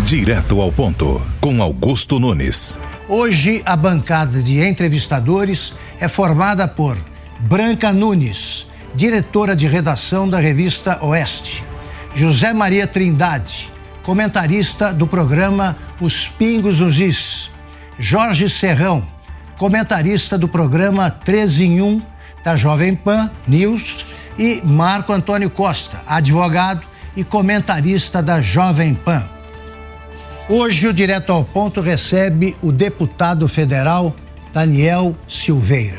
Direto ao ponto, com Augusto Nunes. Hoje, a bancada de entrevistadores é formada por Branca Nunes, diretora de redação da revista Oeste; José Maria Trindade, comentarista do programa Os Pingos nos Is; Jorge Serrão, comentarista do programa 3 em 1 da Jovem Pan News; e Marco Antônio Costa, advogado e comentarista da Jovem Pan. Hoje o Direto ao Ponto recebe o deputado federal Daniel Silveira.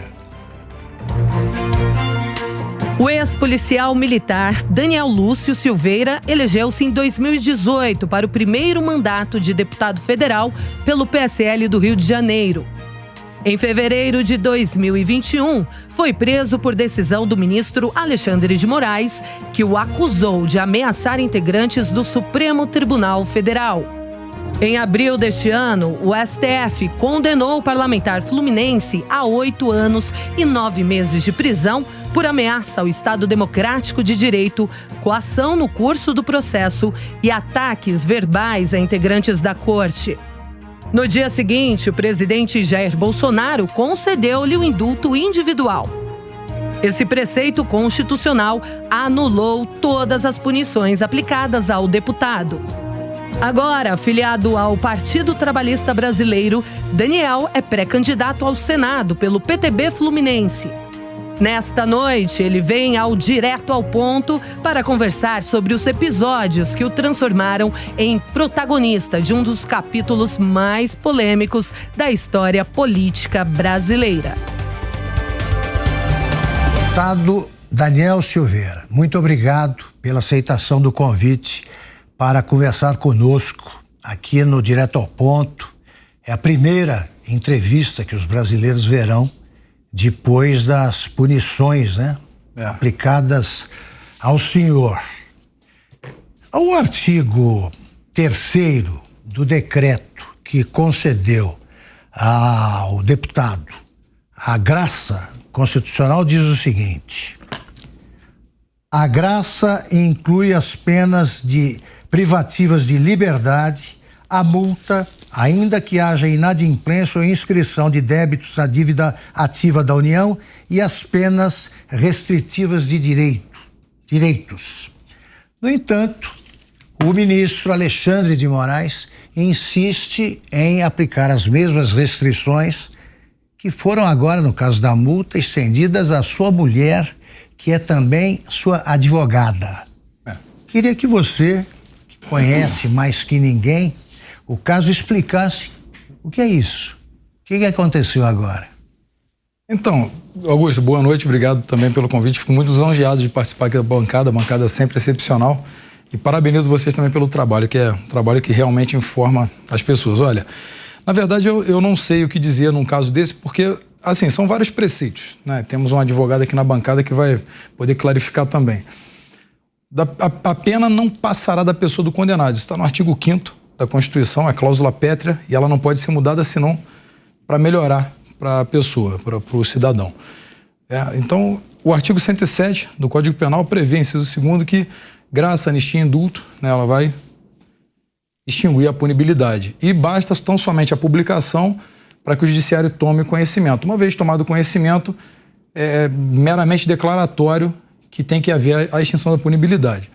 O ex-policial militar Daniel Lúcio Silveira elegeu-se em 2018 para o primeiro mandato de deputado federal pelo PSL do Rio de Janeiro. Em fevereiro de 2021, foi preso por decisão do ministro Alexandre de Moraes, que o acusou de ameaçar integrantes do Supremo Tribunal Federal. Em abril deste ano, o STF condenou o parlamentar fluminense a 8 anos e 9 meses de prisão por ameaça ao Estado Democrático de Direito, coação no curso do processo e ataques verbais a integrantes da corte. No dia seguinte, o presidente Jair Bolsonaro concedeu-lhe o indulto individual. Esse preceito constitucional anulou todas as punições aplicadas ao deputado. Agora, afiliado ao Partido Trabalhista Brasileiro, Daniel é pré-candidato ao Senado pelo PTB Fluminense. Nesta noite, ele vem ao Direto ao Ponto para conversar sobre os episódios que o transformaram em protagonista de um dos capítulos mais polêmicos da história política brasileira. Deputado Daniel Silveira, muito obrigado pela aceitação do convite para conversar conosco aqui no Direto ao Ponto. É a primeira entrevista que os brasileiros verão depois das punições, aplicadas ao senhor. O artigo 3º do decreto que concedeu ao deputado a graça constitucional diz o seguinte: a graça inclui as penas privativas de liberdade, a multa, ainda que haja inadimplência ou inscrição de débitos na dívida ativa da União, e as penas restritivas de direitos. No entanto, o ministro Alexandre de Moraes insiste em aplicar as mesmas restrições que foram agora, no caso da multa, estendidas à sua mulher, que é também sua advogada. Queria que você, que conhece mais que ninguém o caso, explicasse o que é isso. O que aconteceu agora? Então, Augusto, boa noite, obrigado também pelo convite. Fico muito lisonjeado de participar aqui da bancada, a bancada sempre excepcional. E parabenizo vocês também pelo trabalho, que é um trabalho que realmente informa as pessoas. Olha, na verdade eu não sei o que dizer num caso desse, porque, assim, são vários preceitos, né? Temos um advogado aqui na bancada que vai poder clarificar também. A pena não passará da pessoa do condenado. Isso está no artigo 5º da Constituição, é cláusula pétrea, e ela não pode ser mudada senão para melhorar para a pessoa, para o cidadão. Então, o artigo 107 do Código Penal prevê, inciso 2º, que graça, anistia e indulto, né, ela vai extinguir a punibilidade. E basta tão somente a publicação para que o judiciário tome conhecimento. Uma vez tomado conhecimento, é meramente declaratório que tem que haver a extinção da punibilidade.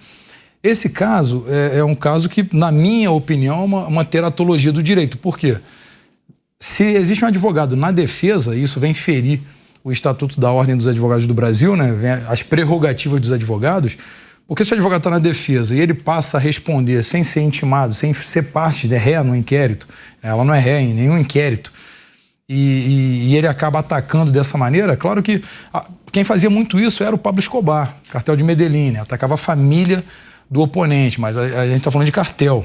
Esse caso é um caso que, na minha opinião, é uma teratologia do direito. Por quê? Se existe um advogado na defesa, e isso vem ferir o Estatuto da Ordem dos Advogados do Brasil, né, vem as prerrogativas dos advogados, porque se o advogado está na defesa e ele passa a responder sem ser intimado, sem ser parte de ré no inquérito, ela não é ré em nenhum inquérito, e ele acaba atacando dessa maneira, claro que quem fazia muito isso era o Pablo Escobar, cartel de Medellín, né, atacava a família do oponente, mas a gente está falando de cartel,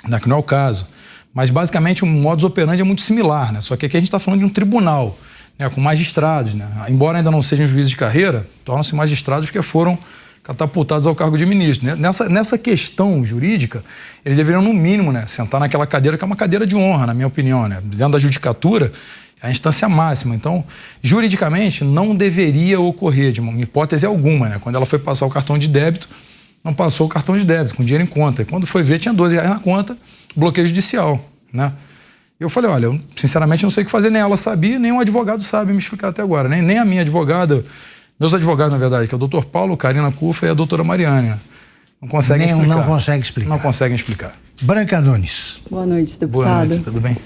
né, que não é o caso. Mas basicamente o modus operandi é muito similar, né? Só que aqui a gente está falando de um tribunal, né, com magistrados, né? Embora ainda não sejam juízes de carreira, tornam-se magistrados porque foram catapultados ao cargo de ministro, né? Nessa questão jurídica, eles deveriam, no mínimo, né, sentar naquela cadeira que é uma cadeira de honra, na minha opinião, né? Dentro da judicatura, é a instância máxima. Então, juridicamente, não deveria ocorrer, de uma hipótese alguma, né? Quando ela foi passar o cartão de débito, não passou o cartão de débito, com dinheiro em conta. E quando foi ver, tinha R$12 na conta, bloqueio judicial, né? Eu falei, olha, eu sinceramente não sei o que fazer, nem ela sabia, nem um advogado sabe me explicar até agora, nem a minha advogada, meus advogados, na verdade, que é o doutor Paulo, Karina Cufa e a doutora Mariane. Não conseguem explicar. Não conseguem explicar. Não conseguem explicar. Branca Nunes. Boa noite, deputado. Boa noite, tudo bem?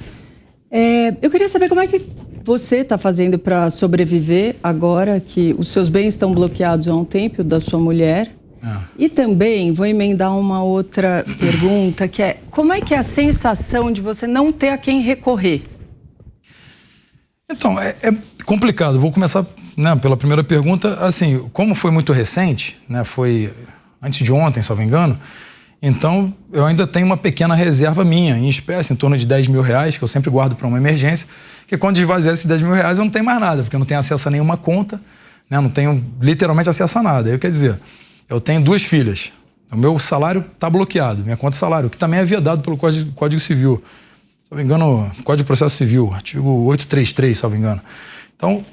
Eu queria saber como é que você está fazendo para sobreviver agora que os seus bens estão bloqueados há um tempo, da sua mulher. E também vou emendar uma outra pergunta, que é como é que é a sensação de você não ter a quem recorrer? Então, é complicado. Vou começar, né, pela primeira pergunta. Assim, como foi muito recente, né, foi antes de ontem, se não me engano, então eu ainda tenho uma pequena reserva minha, em espécie, em torno de R$10 mil, que eu sempre guardo para uma emergência, que quando esvaziar esses R$10 mil eu não tenho mais nada, porque eu não tenho acesso a nenhuma conta, né, não tenho literalmente acesso a nada. Quer dizer, eu tenho 2 filhas, o meu salário está bloqueado, minha conta de salário, que também é vedado pelo Código Civil. Se não me engano, Código de Processo Civil, artigo 833, se não me engano. Então,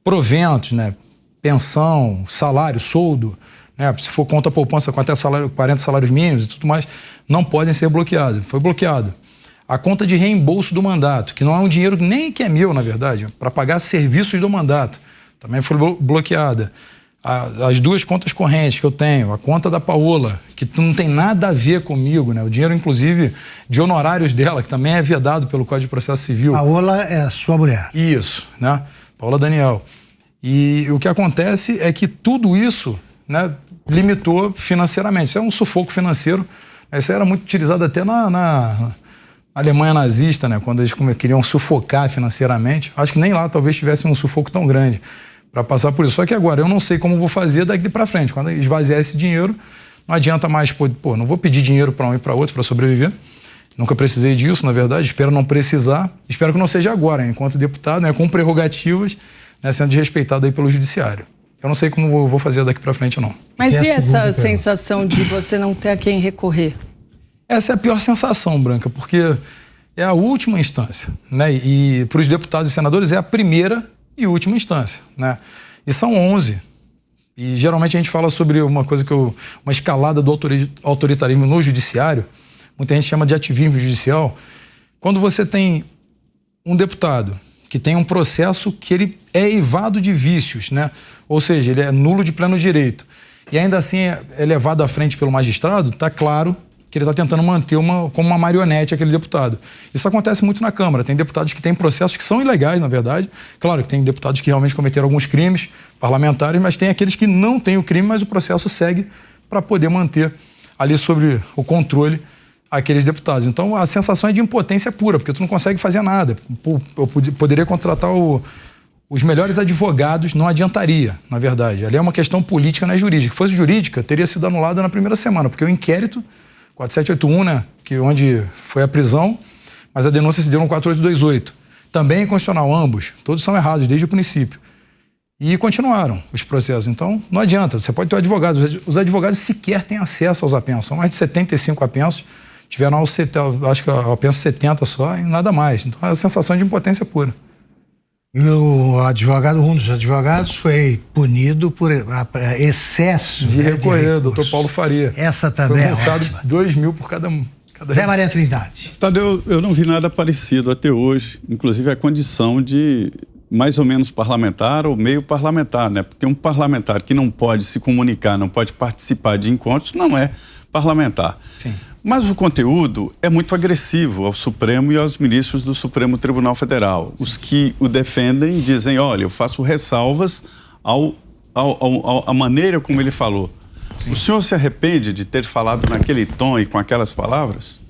proventos, né, pensão, salário, soldo, né, se for conta poupança com até 40 salários mínimos e tudo mais, não podem ser bloqueados. Foi bloqueado. A conta de reembolso do mandato, que não é um dinheiro nem que é meu, na verdade, para pagar serviços do mandato, também foi bloqueada. As 2 contas correntes que eu tenho, a conta da Paola, que não tem nada a ver comigo, né? O dinheiro, inclusive, de honorários dela, que também é vedado pelo Código de Processo Civil. Paola é sua mulher. Isso, né? Paola Daniel. E o que acontece é que tudo isso, né, limitou financeiramente. Isso é um sufoco financeiro. Isso era muito utilizado até na Alemanha nazista, né? Quando eles queriam sufocar financeiramente. Acho que nem lá talvez tivesse um sufoco tão grande para passar por isso. Só que agora eu não sei como vou fazer daqui para frente. Quando esvaziar esse dinheiro, não adianta mais, não vou pedir dinheiro para um e para outro para sobreviver. Nunca precisei disso, na verdade. Espero não precisar. Espero que não seja agora, enquanto deputado, né, com prerrogativas, né, sendo desrespeitado aí pelo judiciário. Eu não sei como vou fazer daqui para frente, não. Mas e essa sensação de você não ter a quem recorrer? Essa é a pior sensação, Branca, porque é a última instância, né? E para os deputados e senadores é a primeira e última instância, né? E são 11. E geralmente a gente fala sobre uma coisa uma escalada do autoritarismo no judiciário. Muita gente chama de ativismo judicial. Quando você tem um deputado que tem um processo que ele é eivado de vícios, né? Ou seja, ele é nulo de pleno direito, e ainda assim é levado à frente pelo magistrado, está claro que ele está tentando manter como uma marionete aquele deputado. Isso acontece muito na Câmara. Tem deputados que têm processos que são ilegais, na verdade. Claro que tem deputados que realmente cometeram alguns crimes parlamentares, mas tem aqueles que não têm o crime, mas o processo segue para poder manter ali sobre o controle aqueles deputados. Então a sensação é de impotência pura, porque tu não consegue fazer nada. Eu poderia contratar os melhores advogados, não adiantaria, na verdade. Ali é uma questão política, não é jurídica. Se fosse jurídica, teria sido anulada na primeira semana, porque o inquérito 4781, né, onde foi a prisão, mas a denúncia se deu no 4828. Também é inconstitucional, ambos. Todos são errados desde o princípio. E continuaram os processos. Então, não adianta. Você pode ter advogados. Os advogados sequer têm acesso aos apensos. São mais de 75 apensos. Tiveram, acho que apenso 70 só e nada mais. Então, é a sensação de impotência pura. E um dos advogados foi punido por excesso de recorrer, doutor Paulo Faria. Essa também foi multado R$2 mil por cada Zé Maria Trindade. Tadeu, eu não vi nada parecido até hoje, inclusive a condição de mais ou menos parlamentar ou meio parlamentar, né? Porque um parlamentar que não pode se comunicar, não pode participar de encontros, não é parlamentar. Sim. Mas o conteúdo é muito agressivo ao Supremo e aos ministros do Supremo Tribunal Federal. Os que o defendem dizem, olha, eu faço ressalvas à maneira como ele falou. Sim. O senhor se arrepende de ter falado naquele tom e com aquelas palavras?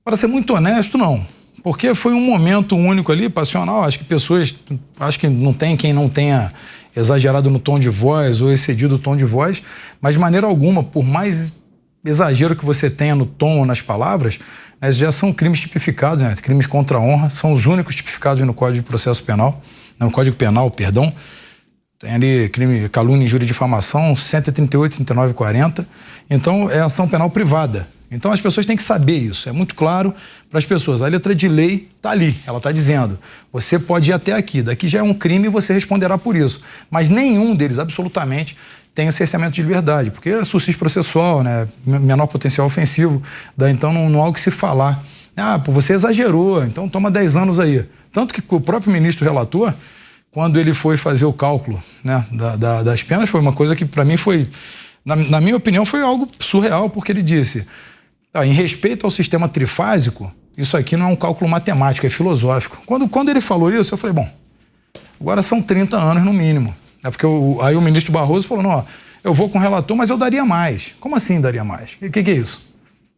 Para ser muito honesto, não. Porque foi um momento único ali, passional. Acho que não tem quem não tenha exagerado no tom de voz ou excedido o tom de voz, mas de maneira alguma, por mais exagero que você tenha no tom ou nas palavras, né, já são crimes tipificados, né? Crimes contra a honra, são os únicos tipificados no Código de Processo Penal, no Código Penal, perdão. Tem ali crime, calúnia, injúria e difamação, 138, 39 e 40. Então, é ação penal privada. Então, as pessoas têm que saber isso. É muito claro para as pessoas. A letra de lei está ali. Ela está dizendo, você pode ir até aqui. Daqui já é um crime e você responderá por isso. Mas nenhum deles, absolutamente, tem o cerceamento de liberdade, porque é suicídio processual, né? Menor potencial ofensivo, daí então não há o que se falar. Pô, você exagerou, então toma 10 anos aí. Tanto que o próprio ministro relator, quando ele foi fazer o cálculo, né, das penas, foi uma coisa que para mim foi, na minha opinião, foi algo surreal, porque ele disse, em respeito ao sistema trifásico, isso aqui não é um cálculo matemático, é filosófico. Quando ele falou isso, eu falei, bom, agora são 30 anos no mínimo. Porque aí o ministro Barroso falou, não, eu vou com o relator, mas eu daria mais. Como assim daria mais? O que é isso?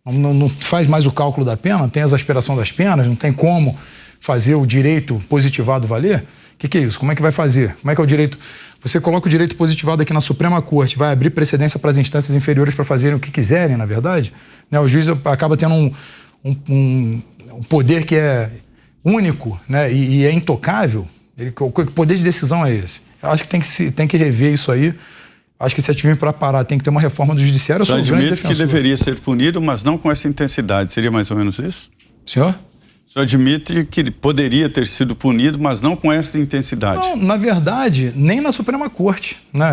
Não faz mais o cálculo da pena, tem a exasperação das penas, não tem como fazer o direito positivado valer? O que é isso? Como é que vai fazer? Como é que é o direito? Você coloca o direito positivado aqui na Suprema Corte, vai abrir precedência para as instâncias inferiores para fazerem o que quiserem, na verdade? Né? O juiz acaba tendo um poder que é único, né? E é intocável. O poder de decisão é esse. Eu acho que tem que rever isso aí. Acho que se ativer para parar, tem que ter uma reforma do judiciário. Eu sou um grande defensor. Que deveria ser punido, mas não com essa intensidade. Seria mais ou menos isso? Senhor? O senhor admite que poderia ter sido punido, mas não com essa intensidade? Não, na verdade, nem na Suprema Corte, né?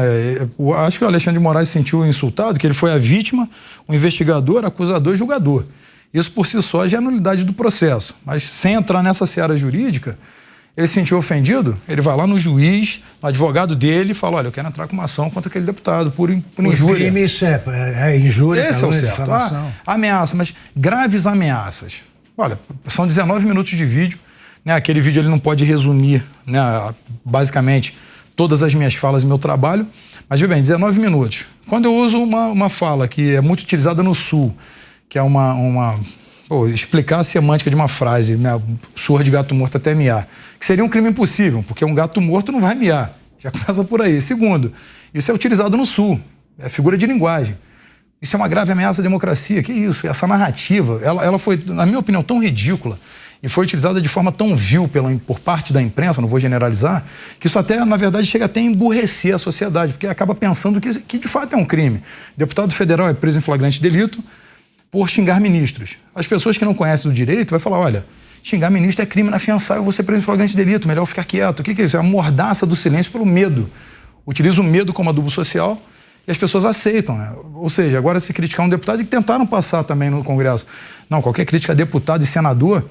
Eu acho que o Alexandre de Moraes se sentiu insultado, que ele foi a vítima, o investigador, acusador e julgador. Isso por si só já é nulidade do processo. Mas sem entrar nessa seara jurídica, ele se sentiu ofendido, ele vai lá no juiz, no advogado dele, e fala, olha, eu quero entrar com uma ação contra aquele deputado por injúria. O crime isso é injúria, esse é o certo. Ameaça, mas graves ameaças. Olha, são 19 minutos de vídeo, né? Aquele vídeo ele não pode resumir, né, basicamente todas as minhas falas e meu trabalho, mas veja bem, 19 minutos. Quando eu uso uma fala que é muito utilizada no Sul, que é explicar a semântica de uma frase, né, surra de gato morto até miar, que seria um crime impossível, porque um gato morto não vai miar, já começa por aí. Segundo, isso é utilizado no Sul, é figura de linguagem. Isso é uma grave ameaça à democracia, que isso? Essa narrativa, ela foi, na minha opinião, tão ridícula e foi utilizada de forma tão vil por parte da imprensa, não vou generalizar, que isso até, na verdade, chega até a emburrecer a sociedade, porque acaba pensando que de fato é um crime. Deputado federal é preso em flagrante delito por xingar ministros. As pessoas que não conhecem do direito vai falar, olha, xingar ministro é crime inafiançável, você preso em flagrante delito, melhor ficar quieto. O que é isso? É a mordaça do silêncio pelo medo. Utiliza o medo como adubo social e as pessoas aceitam, né? Ou seja, agora se criticar um deputado, que tentaram passar também no Congresso. Não, qualquer crítica a deputado e senador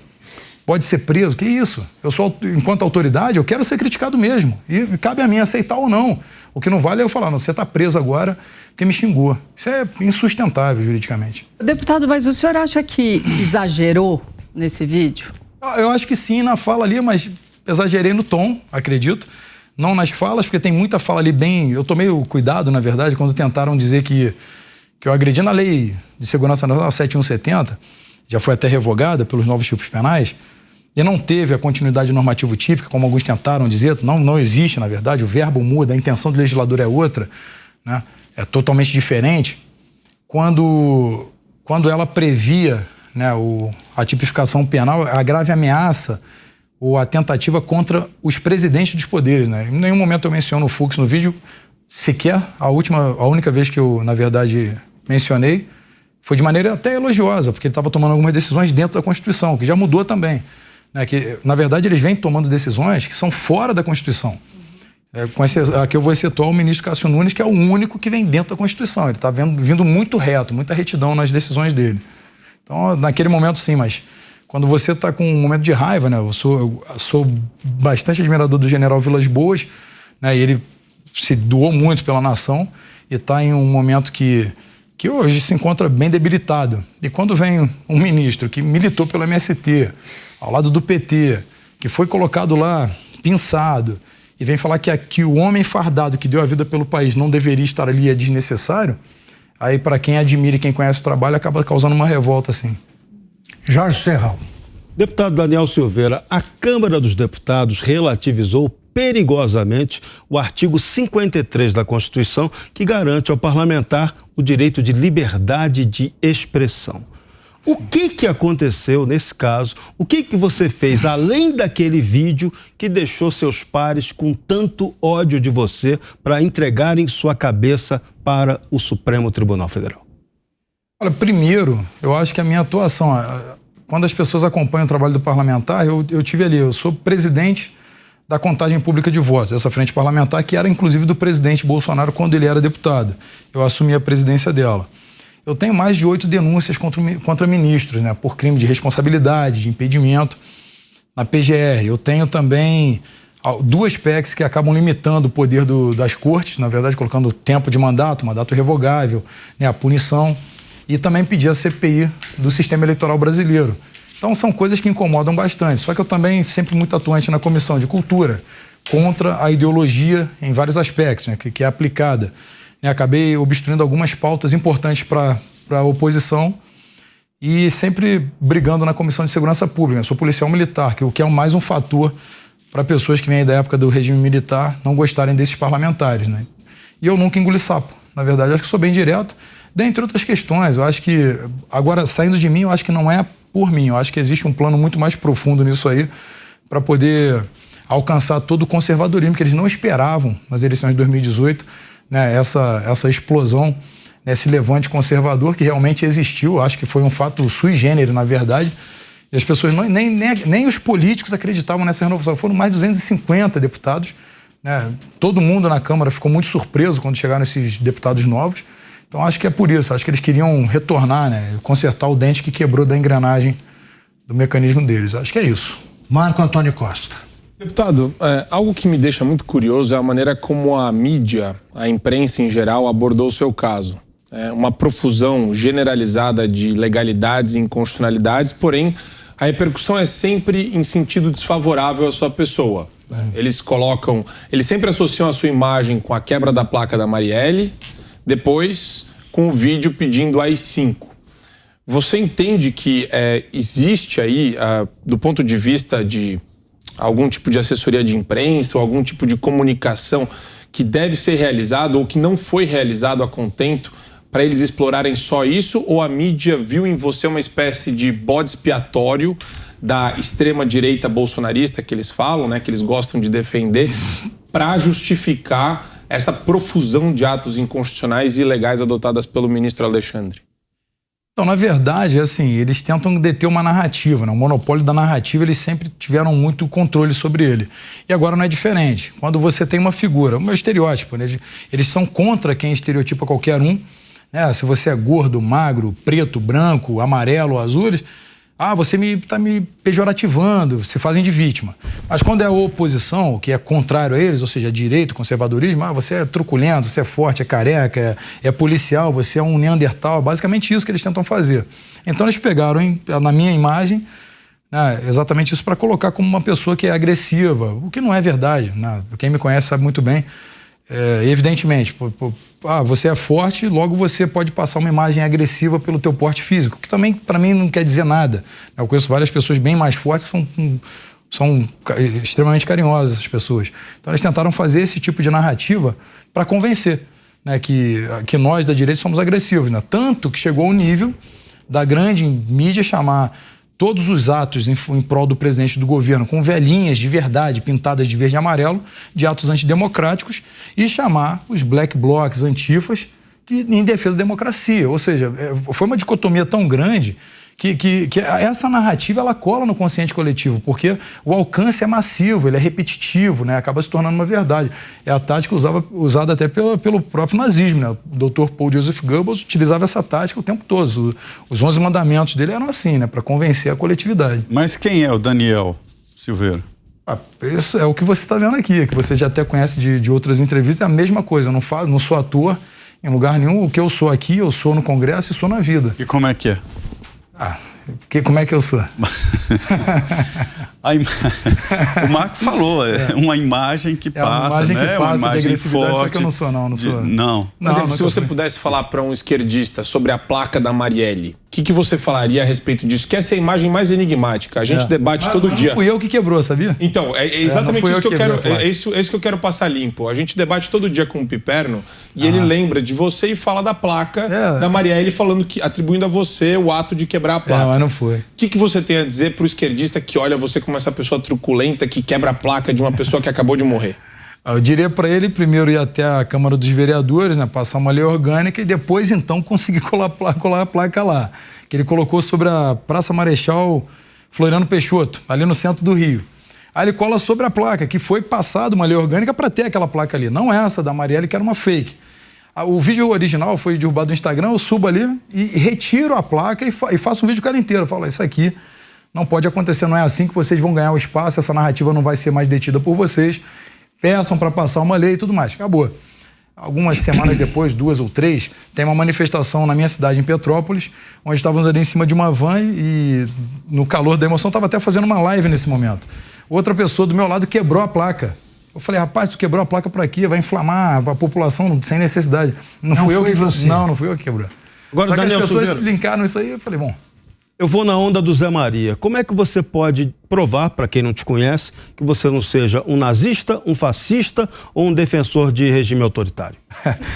pode ser preso. Que isso? Eu sou, enquanto autoridade, eu quero ser criticado mesmo. E cabe a mim aceitar ou não. O que não vale é eu falar, não, você está preso agora porque me xingou. Isso é insustentável juridicamente. Deputado, mas o senhor acha que exagerou nesse vídeo? Eu acho que sim, na fala ali, mas exagerei no tom, acredito. Não nas falas, porque tem muita fala ali bem... Eu tomei o cuidado, na verdade, quando tentaram dizer que eu agredi na Lei de Segurança Nacional 7170, já foi até revogada pelos novos tipos penais, e não teve a continuidade normativo típica, como alguns tentaram dizer. Não existe, na verdade, o verbo muda, a intenção do legislador é outra, né? É totalmente diferente. Quando ela previa, né, a tipificação penal, a grave ameaça ou a tentativa contra os presidentes dos poderes, né? Em nenhum momento eu menciono o Fux no vídeo, sequer a única vez que eu, na verdade, mencionei, foi de maneira até elogiosa, porque ele estava tomando algumas decisões dentro da Constituição, que já mudou também, né? Que, na verdade, eles vêm tomando decisões que são fora da Constituição. Aqui eu vou excetuar o ministro Cássio Nunes, que é o único que vem dentro da Constituição. Ele está vindo muito reto, muita retidão nas decisões dele. Então, naquele momento, sim, mas quando você está com um momento de raiva, né? Eu sou bastante admirador do general Vilas Boas, né? E ele se doou muito pela nação e está em um momento que hoje se encontra bem debilitado. E quando vem um ministro que militou pelo MST, ao lado do PT, que foi colocado lá, pinçado, e vem falar que o homem fardado que deu a vida pelo país não deveria estar ali, é desnecessário, aí para quem admira e quem conhece o trabalho acaba causando uma revolta assim. Jorge Serral. Deputado Daniel Silveira, a Câmara dos Deputados relativizou perigosamente o artigo 53 da Constituição, que garante ao parlamentar o direito de liberdade de expressão. O que aconteceu nesse caso? O que você fez, além daquele vídeo que deixou seus pares com tanto ódio de você, para entregarem sua cabeça para o Supremo Tribunal Federal? Olha, primeiro, eu acho que a minha atuação, quando as pessoas acompanham o trabalho do parlamentar, eu tive ali, eu sou presidente da contagem pública de votos, essa frente parlamentar, que era inclusive do presidente Bolsonaro quando ele era deputado. Eu assumi a presidência dela. Eu tenho mais de 8 denúncias contra ministros, né, por crime de responsabilidade, de impedimento na PGR. Eu tenho também 2 PECs que acabam limitando o poder das cortes, na verdade colocando tempo de mandato revogável, né, a punição, e também pedi a CPI do sistema eleitoral brasileiro. Então são coisas que incomodam bastante. Só que eu também sempre muito atuante na Comissão de Cultura, contra a ideologia em vários aspectos, né, que é aplicada. Acabei obstruindo algumas pautas importantes para a oposição e sempre brigando na Comissão de Segurança Pública. Eu sou policial militar, o que é mais um fator para pessoas que vêm da época do regime militar não gostarem desses parlamentares, né? E eu nunca engoli sapo. Na verdade, acho que sou bem direto, dentre outras questões. Eu acho que, agora, saindo de mim, eu acho que não é por mim. Eu acho que existe um plano muito mais profundo nisso aí para poder alcançar todo o conservadorismo que eles não esperavam nas eleições de 2018, né? Essa explosão, esse levante conservador que realmente existiu. Acho que foi um fato sui generis, na verdade. E as pessoas, nem os políticos acreditavam nessa renovação. Foram mais de 250 deputados, né? Todo mundo na Câmara ficou muito surpreso quando chegaram esses deputados novos. Então acho que é por isso. Acho que eles queriam retornar, né? Consertar o dente que quebrou da engrenagem do mecanismo deles. Acho que é isso. Marco Antônio Costa. Deputado, algo que me deixa muito curioso é a maneira como a mídia, a imprensa em geral, abordou o seu caso. Uma profusão generalizada de legalidades e inconstitucionalidades, porém a repercussão é sempre em sentido desfavorável à sua pessoa. Eles sempre associam a sua imagem com a quebra da placa da Marielle, depois com o vídeo pedindo AI-5. Você entende que existe aí, do ponto de vista de algum tipo de assessoria de imprensa ou algum tipo de comunicação que deve ser realizado ou que não foi realizado a contento para eles explorarem só isso, ou a mídia viu em você uma espécie de bode expiatório da extrema-direita bolsonarista que eles falam, né, que eles gostam de defender, para justificar essa profusão de atos inconstitucionais e ilegais adotadas pelo ministro Alexandre? Então, na verdade, assim, eles tentam deter uma narrativa, né? O monopólio da narrativa, eles sempre tiveram muito controle sobre ele. E agora não é diferente. Quando você tem uma figura, o meu estereótipo, né? Eles são contra quem estereotipa qualquer um, né? Se você é gordo, magro, preto, branco, amarelo, azul, você está me pejorativando, se fazem de vítima. Mas quando é a oposição, que é contrário a eles, ou seja, direito, conservadorismo, você é truculento, você é forte, é careca, é policial, você é um neandertal, basicamente isso que eles tentam fazer. Então eles pegaram na minha imagem, né, exatamente isso para colocar como uma pessoa que é agressiva, o que não é verdade, né? Quem me conhece sabe muito bem, evidentemente, você é forte, logo você pode passar uma imagem agressiva pelo teu porte físico, que também, para mim, não quer dizer nada. Eu conheço várias pessoas bem mais fortes, são extremamente carinhosas essas pessoas. Então eles tentaram fazer esse tipo de narrativa para convencer, né, que nós da direita somos agressivos, né? Tanto que chegou ao nível da grande mídia chamar todos os atos em prol do presidente do governo com velhinhas de verdade pintadas de verde e amarelo de atos antidemocráticos e chamar os black blocs, antifas, em defesa da democracia. Ou seja, foi uma dicotomia tão grande que essa narrativa ela cola no consciente coletivo, porque o alcance é massivo, ele é repetitivo, né? Acaba se tornando uma verdade. É a tática usada até pelo próprio nazismo, né? O Dr. Paul Joseph Goebbels utilizava essa tática o tempo todo. Os 11 mandamentos dele eram assim, né? Para convencer a coletividade. Mas quem é o Daniel Silveira? Isso é o que você está vendo aqui, que você já até conhece de outras entrevistas, é a mesma coisa. Eu não sou ator em lugar nenhum. O que eu sou aqui, eu sou no Congresso e sou na vida. E como é que é? Como é que eu sou? O Marco falou, uma imagem que passa, uma imagem né? Que passa uma imagem de agressividade, forte. Só que eu não sou, não sou. Não. Por exemplo, se você pudesse falar para um esquerdista sobre a placa da Marielle, o que você falaria a respeito disso? Que essa é a imagem mais enigmática. A gente debate todo dia. Não fui eu que quebrou, sabia? Então, é exatamente isso que eu quero. É isso que eu quero passar limpo. A gente debate todo dia com o Piperno e ele lembra de você e fala da placa da Marielle, falando atribuindo a você o ato de quebrar a placa. Mas não foi. O que você tem a dizer pro esquerdista que olha você como essa pessoa truculenta que quebra a placa de uma pessoa que acabou de morrer? Eu diria para ele primeiro ir até a Câmara dos Vereadores, né, passar uma lei orgânica e depois então conseguir colar a placa lá, que ele colocou sobre a Praça Marechal Floriano Peixoto, ali no centro do Rio. Aí ele cola sobre a placa, que foi passada uma lei orgânica para ter aquela placa ali. Não essa da Marielle, que era uma fake. O vídeo original foi derrubado do Instagram, eu subo ali e retiro a placa e faço um vídeo cara inteiro. Eu falo, isso aqui não pode acontecer, não é assim que vocês vão ganhar o espaço, essa narrativa não vai ser mais detida por vocês. Peçam para passar uma lei e tudo mais. Acabou. Algumas semanas depois, 2 ou 3, tem uma manifestação na minha cidade, em Petrópolis, onde estávamos ali em cima de uma van e no calor da emoção, estava até fazendo uma live nesse momento. Outra pessoa do meu lado quebrou a placa. Eu falei, rapaz, tu quebrou a placa por aqui, vai inflamar a população sem necessidade. Não fui eu que você. Não fui eu que quebrou. Agora, só que Daniel as pessoas Silveira, linkaram isso aí, eu falei, bom... Eu vou na onda do Zé Maria. Como é que você pode provar, para quem não te conhece, que você não seja um nazista, um fascista ou um defensor de regime autoritário?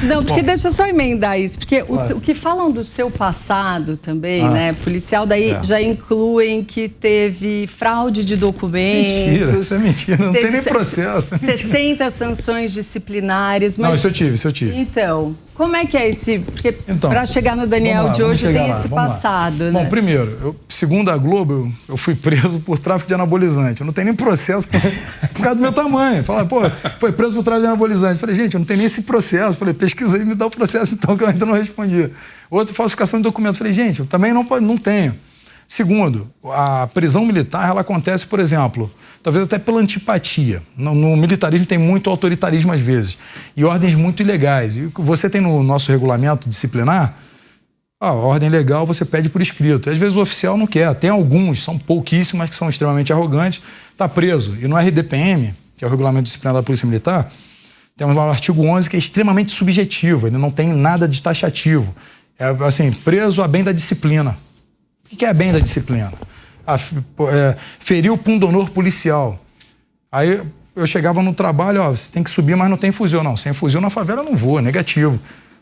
Não, porque deixa eu só emendar isso, porque o que falam do seu passado também, né, policial, daí já incluem que teve fraude de documentos. Mentira, isso é mentira, não tem nem processo. 60 sanções disciplinares. Mas... Não, isso eu tive. Então, como é que é esse... Porque então, para chegar no Daniel de hoje tem esse passado, né? Bom, primeiro, segundo a Globo, eu fui preso por tráfico de anabolizante. Eu não tenho nem processo por causa do meu tamanho. Falaram, pô, foi preso por tráfico de anabolizante. Eu falei, gente, eu não tenho nem esse processo. Eu falei, pesquisa aí, me dá o processo então, que eu ainda não respondi. Outro, falsificação de documento. Eu falei, gente, eu também não tenho. Segundo, a prisão militar, ela acontece, por exemplo, talvez até pela antipatia. No militarismo tem muito autoritarismo às vezes, e ordens muito ilegais. E você tem no nosso regulamento disciplinar, a ordem legal você pede por escrito. Às vezes o oficial não quer. Tem alguns, são pouquíssimos, mas que são extremamente arrogantes, está preso. E no RDPM, que é o regulamento disciplinar da Polícia Militar, temos lá o artigo 11, que é extremamente subjetivo, ele não tem nada de taxativo. É assim, preso a bem da disciplina. O que é bem da disciplina? Ferir o pundonor policial. Aí eu chegava no trabalho, você tem que subir, mas não tem fuzil. Não, sem fuzil na favela eu não vou, negativo.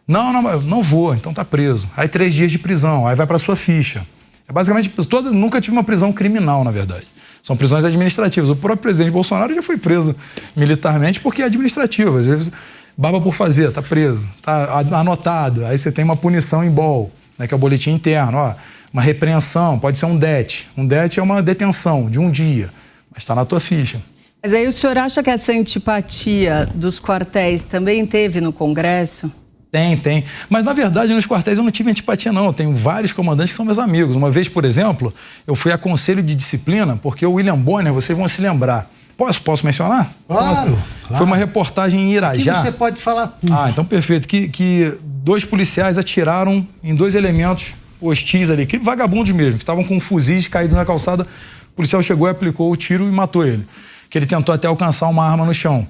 Não vou, então tá preso. Aí 3 dias de prisão, aí vai pra sua ficha. É basicamente, nunca tive uma prisão criminal, na verdade. São prisões administrativas. O próprio presidente Bolsonaro já foi preso militarmente porque é administrativo. Às vezes, baba por fazer, tá preso, tá anotado. Aí você tem uma punição em BOL, né, que é o boletim interno, uma repreensão, pode ser um DET. Um DET é uma detenção de um dia, mas está na tua ficha. Mas aí o senhor acha que essa antipatia dos quartéis também teve no Congresso? Tem. Mas, na verdade, nos quartéis eu não tive antipatia, não. Eu tenho vários comandantes que são meus amigos. Uma vez, por exemplo, eu fui a conselho de disciplina porque o William Bonner, vocês vão se lembrar. Posso mencionar? Claro. Foi uma reportagem em Irajá. Aqui você pode falar tudo. Então perfeito. Que 2 policiais atiraram em 2 elementos hostis ali, que vagabundos mesmo, que estavam com fuzis caídos na calçada. O policial chegou e aplicou o tiro e matou ele. Que ele tentou até alcançar uma arma no chão.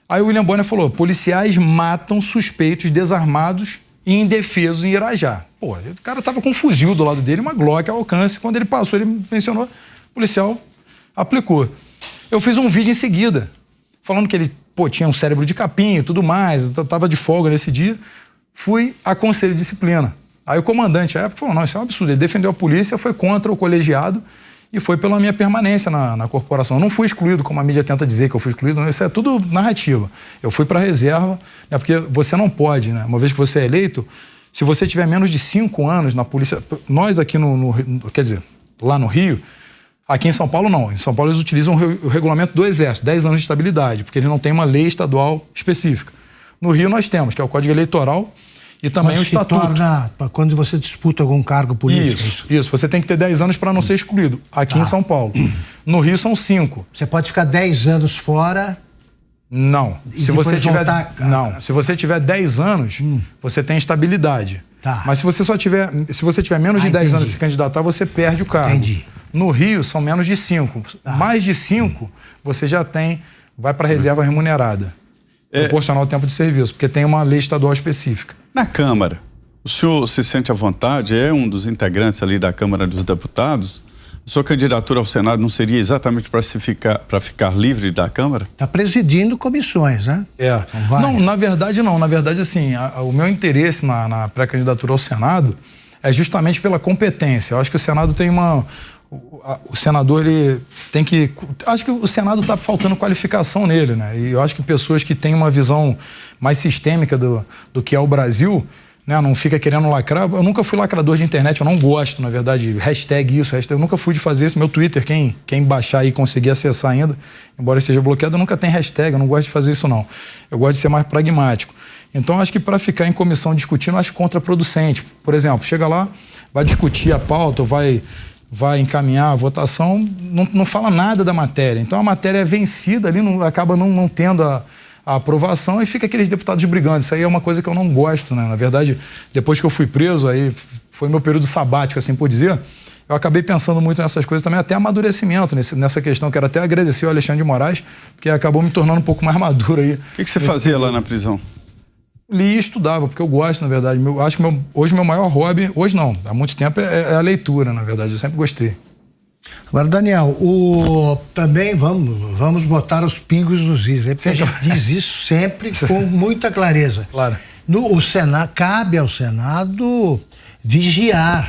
Aí o William Bonner falou, policiais matam suspeitos desarmados e indefesos em Irajá. Pô, o cara tava com um fuzil do lado dele, uma Glock ao alcance. Quando ele passou, ele mencionou, o policial aplicou. Eu fiz um vídeo em seguida, falando que ele, tinha um cérebro de capim e tudo mais, tava de folga nesse dia. Fui a conselho de disciplina. Aí o comandante à época falou, não, isso é um absurdo. Ele defendeu a polícia, foi contra o colegiado e foi pela minha permanência na corporação. Eu não fui excluído, como a mídia tenta dizer que eu fui excluído, não, isso é tudo narrativa. Eu fui para reserva, né, porque você não pode, né, uma vez que você é eleito, se você tiver menos de 5 anos na polícia, nós aqui quer dizer, lá no Rio, aqui em São Paulo não, em São Paulo eles utilizam o regulamento do Exército, 10 anos de estabilidade, porque ele não tem uma lei estadual específica. No Rio nós temos, que é o Código Eleitoral, e também o estatuto. Quando você disputa algum cargo político. Isso. Você tem que ter 10 anos para não ser excluído. Aqui em São Paulo. No Rio são 5. Você pode ficar 10 anos fora? Não. Se você tiver 10 anos, você tem estabilidade. Tá. Mas se você tiver menos de 10 anos e se candidatar, você perde o cargo. Entendi. No Rio são menos de 5. Mais de 5, você já vai para reserva remunerada. Proporcional ao tempo de serviço, porque tem uma lei estadual específica. Na Câmara, o senhor se sente à vontade, é um dos integrantes ali da Câmara dos Deputados, a sua candidatura ao Senado não seria exatamente para ficar livre da Câmara? Está presidindo comissões, né? Não, na verdade não. Na verdade, assim, o meu interesse na pré-candidatura ao Senado é justamente pela competência. Eu acho que o Senado tem o senador, ele tem que... Acho que o Senado está faltando qualificação nele, né? E eu acho que pessoas que têm uma visão mais sistêmica do que é o Brasil né? Não fica querendo lacrar. Eu nunca fui lacrador de internet, eu não gosto, na verdade, hashtag isso, hashtag, eu nunca fui de fazer isso. Meu Twitter, quem baixar aí e conseguir acessar ainda, embora esteja bloqueado, nunca tem hashtag, eu não gosto de fazer isso não. Eu gosto de ser mais pragmático. Então, acho que para ficar em comissão discutindo, acho contraproducente. Por exemplo, chega lá, vai discutir a pauta, ou vai encaminhar a votação, não fala nada da matéria. Então, a matéria é vencida ali, acaba não tendo a aprovação e fica aqueles deputados brigando. Isso aí é uma coisa que eu não gosto, né? Na verdade, depois que eu fui preso, aí foi meu período sabático, assim por dizer, eu acabei pensando muito nessas coisas também, até amadurecimento nessa questão. Quero até agradecer ao Alexandre de Moraes, porque acabou me tornando um pouco mais maduro aí. O que você fazia lá na prisão? Li e estudava, porque eu gosto, na verdade. Acho que hoje o meu maior hobby, hoje não, há muito tempo, é a leitura, na verdade. Eu sempre gostei. Agora, Daniel, também vamos botar os pingos nos is, porque a gente diz isso sempre com muita clareza. Claro. Cabe ao Senado vigiar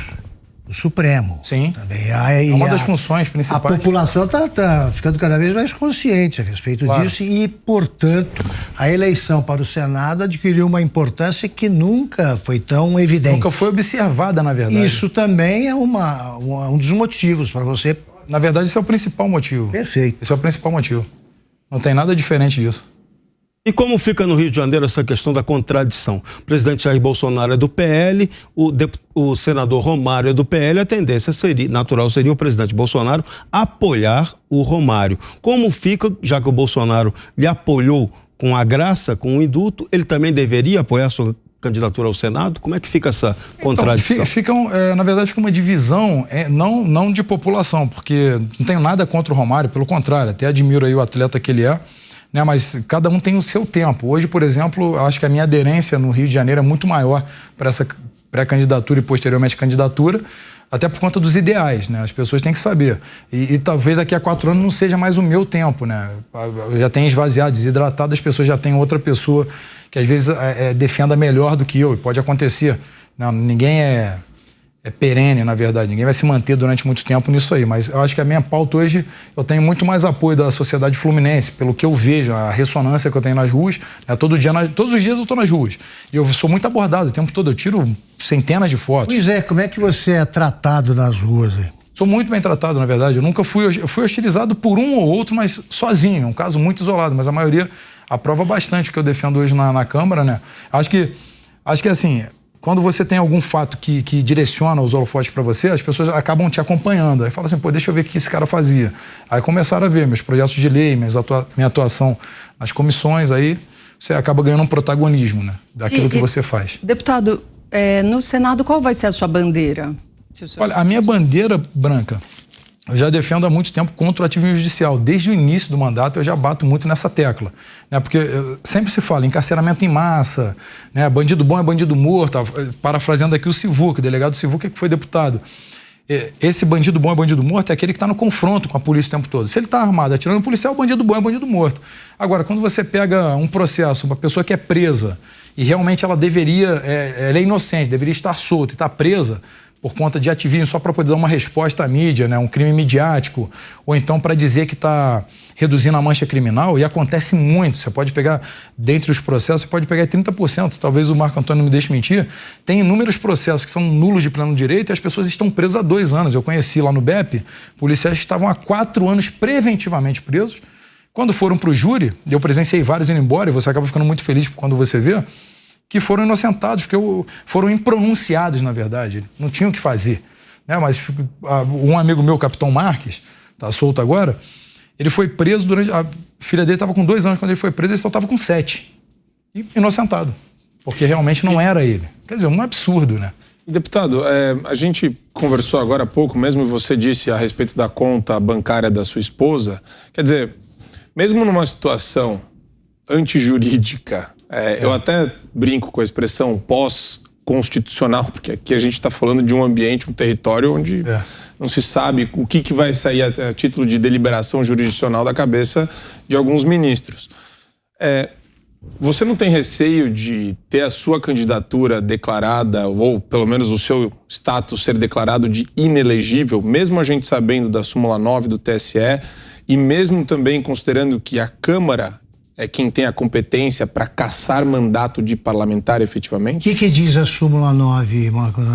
o Supremo. Sim. Também. É uma das funções principais. A população está ficando cada vez mais consciente a respeito disso e, portanto, a eleição para o Senado adquiriu uma importância que nunca foi tão evidente. Nunca foi observada, na verdade. Isso também é um dos motivos para você... Na verdade, esse é o principal motivo. Perfeito. Esse é o principal motivo. Não tem nada diferente disso. E como fica no Rio de Janeiro essa questão da contradição? O presidente Jair Bolsonaro é do PL, o senador Romário é do PL, a tendência natural seria o presidente Bolsonaro apoiar o Romário. Como fica, já que o Bolsonaro lhe apoiou com a graça, com o indulto, ele também deveria apoiar a sua candidatura ao Senado? Como é que fica essa contradição? Então, na verdade, fica uma divisão, não de população, porque não tenho nada contra o Romário, pelo contrário, até admiro aí o atleta que ele é, né, mas cada um tem o seu tempo. Hoje, por exemplo, acho que a minha aderência no Rio de Janeiro é muito maior para essa pré-candidatura e posteriormente candidatura, até por conta dos ideais, né? As pessoas têm que saber. E talvez daqui a 4 anos não seja mais o meu tempo, né? Eu já tenho esvaziado, desidratado, as pessoas já têm outra pessoa que às vezes defenda melhor do que eu, e pode acontecer. Não, ninguém é perene, na verdade, ninguém vai se manter durante muito tempo nisso aí, mas eu acho que a minha pauta hoje, eu tenho muito mais apoio da sociedade fluminense, pelo que eu vejo, a ressonância que eu tenho nas ruas, né? Todos os dias eu estou nas ruas, e eu sou muito abordado o tempo todo, eu tiro centenas de fotos. Pois é, como é que você é tratado nas ruas aí? Sou muito bem tratado, na verdade, eu fui hostilizado por um ou outro, mas sozinho, é um caso muito isolado, mas a maioria aprova bastante o que eu defendo hoje na Câmara, né? Acho que assim, quando você tem algum fato que direciona os holofotes para você, as pessoas acabam te acompanhando. Aí fala assim, deixa eu ver o que esse cara fazia. Aí começaram a ver meus projetos de lei, minha atuação nas comissões, aí você acaba ganhando um protagonismo, né, daquilo que você faz. Deputado, no Senado, qual vai ser a sua bandeira? Olha, a minha bandeira, Branca, eu já defendo há muito tempo contra o ativismo judicial. Desde o início do mandato eu já bato muito nessa tecla, né? Porque sempre se fala encarceramento em massa, né? Bandido bom é bandido morto, parafraseando aqui o Sivuca, o delegado Sivuca que foi deputado. Esse bandido bom é bandido morto é aquele que está no confronto com a polícia o tempo todo. Se ele está armado atirando no policial, bandido bom é bandido morto. Agora, quando você pega um processo, uma pessoa que é presa e realmente ela ela é inocente, deveria estar solta e está presa por conta de ativismo só para poder dar uma resposta à mídia, né? Um crime midiático, ou então para dizer que está reduzindo a mancha criminal, e acontece muito. Você pode pegar, dentre os processos, você pode pegar 30%, talvez o Marco Antônio não me deixe mentir, tem inúmeros processos que são nulos de pleno direito e as pessoas estão presas há 2 anos. Eu conheci lá no BEP policiais que estavam há 4 anos preventivamente presos. Quando foram para o júri, eu presenciei vários indo embora, e você acaba ficando muito feliz quando você vê, que foram inocentados, porque foram impronunciados, na verdade, não tinham o que fazer, né? Mas um amigo meu, Capitão Marques, tá solto agora, ele foi preso a filha dele estava com 2 anos quando ele foi preso, ele só estava com 7, e inocentado, porque realmente não era ele. Quer dizer, um absurdo, né? Deputado, a gente conversou agora há pouco, mesmo você disse a respeito da conta bancária da sua esposa, quer dizer, mesmo numa situação antijurídica, eu até brinco com a expressão pós-constitucional, porque aqui a gente está falando de um ambiente, um território onde não se sabe o que vai sair a título de deliberação jurisdicional da cabeça de alguns ministros. Você não tem receio de ter a sua candidatura declarada, ou pelo menos o seu status ser declarado de inelegível, mesmo a gente sabendo da súmula 9 do TSE, e mesmo também considerando que a Câmara é quem tem a competência para cassar mandato de parlamentar efetivamente? O que diz a súmula 9,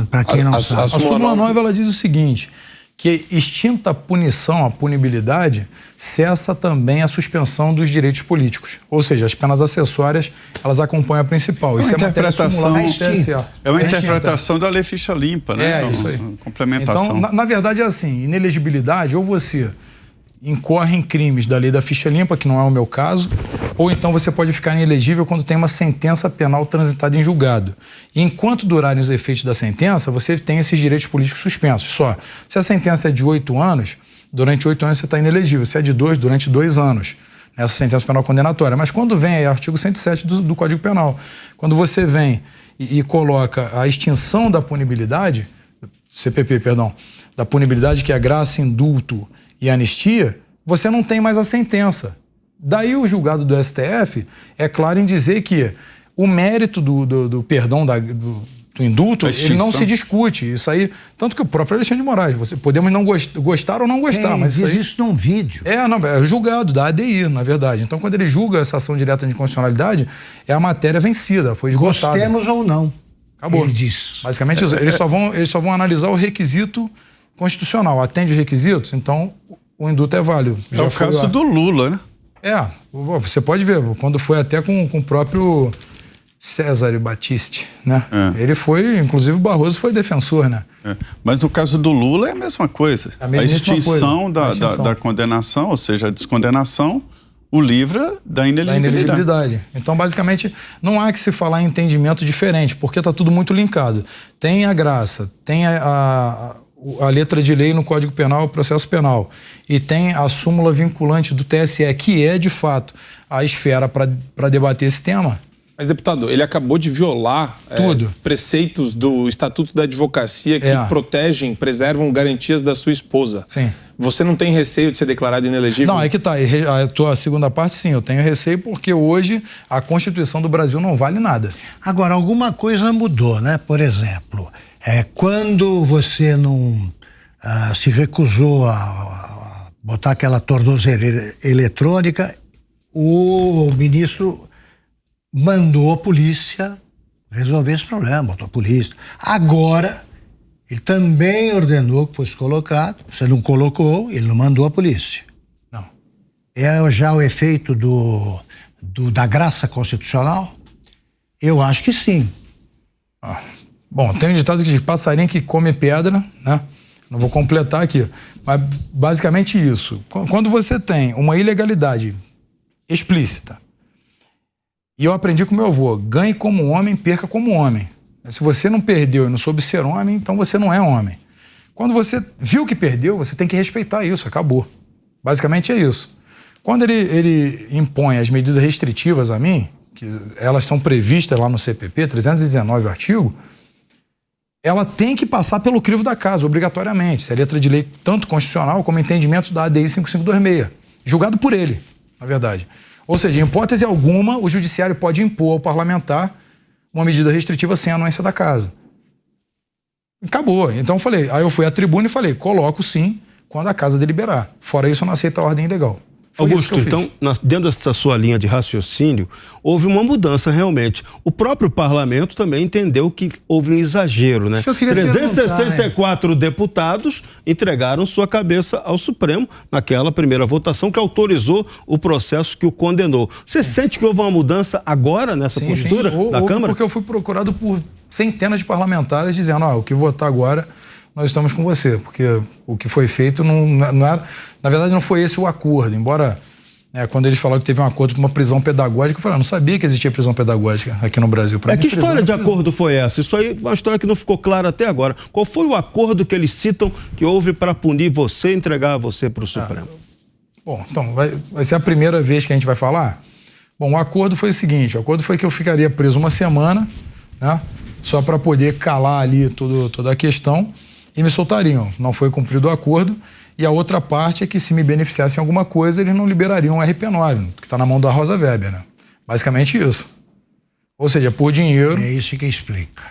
para quem não sabe? A súmula 9 ela diz o seguinte, que extinta a punição, a punibilidade, cessa também a suspensão dos direitos políticos. Ou seja, as penas acessórias, elas acompanham a principal. Isso é interpretação, é uma interpretação da lei ficha limpa, né? É, isso aí. Complementação. Então, na verdade é assim, inelegibilidade, ou você incorre em crimes da lei da ficha limpa, que não é o meu caso, ou então você pode ficar inelegível quando tem uma sentença penal transitada em julgado. E enquanto durarem os efeitos da sentença, você tem esses direitos políticos suspensos. Só, se a sentença é de 8 anos, durante 8 anos você está inelegível. Se é de 2, durante 2 anos. Nessa sentença penal condenatória. Mas quando vem aí, artigo 107 do Código Penal, quando você vem e coloca a extinção da punibilidade, CPP, perdão, da punibilidade, que é graça, indulto e anistia, você não tem mais a sentença. Daí o julgado do STF é claro em dizer que o mérito do perdão do indulto, ele não se discute. Isso aí, tanto que o próprio Alexandre de Moraes, podemos não gostar ou não gostar, mas diz isso num vídeo. É julgado da ADI, na verdade. Então, quando ele julga essa ação direta de inconstitucionalidade, é a matéria vencida, foi esgotada. Gostemos ou não. Acabou. Ele diz. Basicamente isso. Eles só vão analisar o requisito constitucional. Atende os requisitos, então o indulto é válido. É o caso do Lula, né? Você pode ver, quando foi até com o próprio César Battisti, né? Ele foi, inclusive o Barroso foi defensor, né? Mas no caso do Lula é a mesma coisa. A extinção da condenação, ou seja, a descondenação, o livra da inelegibilidade. Então, basicamente, não há que se falar em entendimento diferente, porque está tudo muito linkado. Tem a graça, tem a letra de lei no Código Penal, processo penal, e tem a súmula vinculante do TSE, que é, de fato, a esfera para debater esse tema. Mas, deputado, ele acabou de violar preceitos do Estatuto da Advocacia que preservam garantias da sua esposa. Sim. Você não tem receio de ser declarado inelegível? Não, é que tá. A tua segunda parte, sim, eu tenho receio porque hoje a Constituição do Brasil não vale nada. Agora, alguma coisa mudou, né? Por exemplo, quando você não se recusou a botar aquela tornozeleira eletrônica, o ministro mandou a polícia resolver esse problema, botou a polícia. Agora, ele também ordenou que fosse colocado, você não colocou, ele não mandou a polícia. Não. É já o efeito da graça constitucional? Eu acho que sim. Bom, tem um ditado que diz, passarinho que come pedra, né? Não vou completar aqui, mas basicamente isso. Quando você tem uma ilegalidade explícita, e eu aprendi com meu avô, ganhe como homem, perca como homem. Se você não perdeu e não soube ser homem, então você não é homem. Quando você viu que perdeu, você tem que respeitar isso, acabou. Basicamente é isso. Quando ele impõe as medidas restritivas a mim, que elas estão previstas lá no CPP, 319 artigo, ela tem que passar pelo crivo da casa, obrigatoriamente. Isso é letra de lei tanto constitucional como entendimento da ADI 5526, julgado por ele, na verdade. Ou seja, em hipótese alguma, o judiciário pode impor ao parlamentar uma medida restritiva sem a anuência da casa. Acabou. Então eu fui à tribuna e falei, coloco sim quando a casa deliberar. Fora isso, eu não aceito a ordem ilegal. Augusto, então, dentro dessa sua linha de raciocínio, houve uma mudança realmente. O próprio parlamento também entendeu que houve um exagero, né? 364 deputados entregaram sua cabeça ao Supremo naquela primeira votação que autorizou o processo que o condenou. Você sente que houve uma mudança agora nessa postura da Câmara? Porque eu fui procurado por centenas de parlamentares dizendo, o que votar agora, nós estamos com você, porque o que foi feito não era, na verdade não foi esse o acordo, embora quando eles falaram que teve um acordo para uma prisão pedagógica, eu falei, não sabia que existia prisão pedagógica aqui no Brasil. Que história de acordo foi essa? Isso aí é uma história que não ficou clara até agora. Qual foi o acordo que eles citam que houve para punir você e entregar você para o Supremo? Bom, então, vai ser a primeira vez que a gente vai falar? Bom, o acordo foi o seguinte, o acordo foi que eu ficaria preso uma semana, né, só para poder calar ali toda a questão, e me soltariam. Não foi cumprido o acordo. E a outra parte é que, se me beneficiassem alguma coisa, eles não liberariam o RP9, que está na mão da Rosa Weber, né? Basicamente isso. Ou seja, por dinheiro... É isso que explica.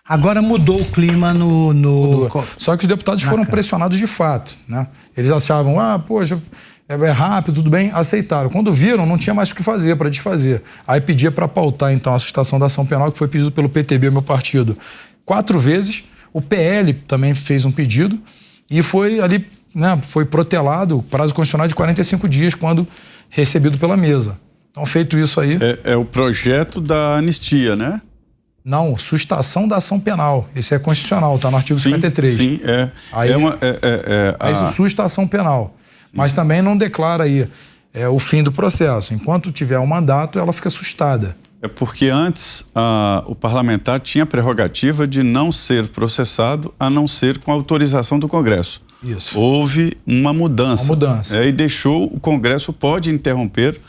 Agora mudou o clima no... Só que os deputados foram pressionados de fato, né? Eles achavam, poxa, é rápido, tudo bem, aceitaram. Quando viram, não tinha mais o que fazer para desfazer. Aí pedia para pautar, então, a sustação da ação penal, que foi pedido pelo PTB, meu partido, 4 vezes. O PL também fez um pedido e foi ali, né, foi protelado, prazo constitucional de 45 dias, quando recebido pela mesa. Então, feito isso aí... É o projeto da anistia, né? Não, sustação da ação penal. Esse é constitucional, está no artigo 53. Sim, é. Aí, isso sustação penal. Mas também não declara aí o fim do processo. Enquanto tiver um mandato, ela fica sustada. É porque antes o parlamentar tinha a prerrogativa de não ser processado a não ser com autorização do Congresso. Isso. Houve uma mudança. E deixou, o Congresso pode interromper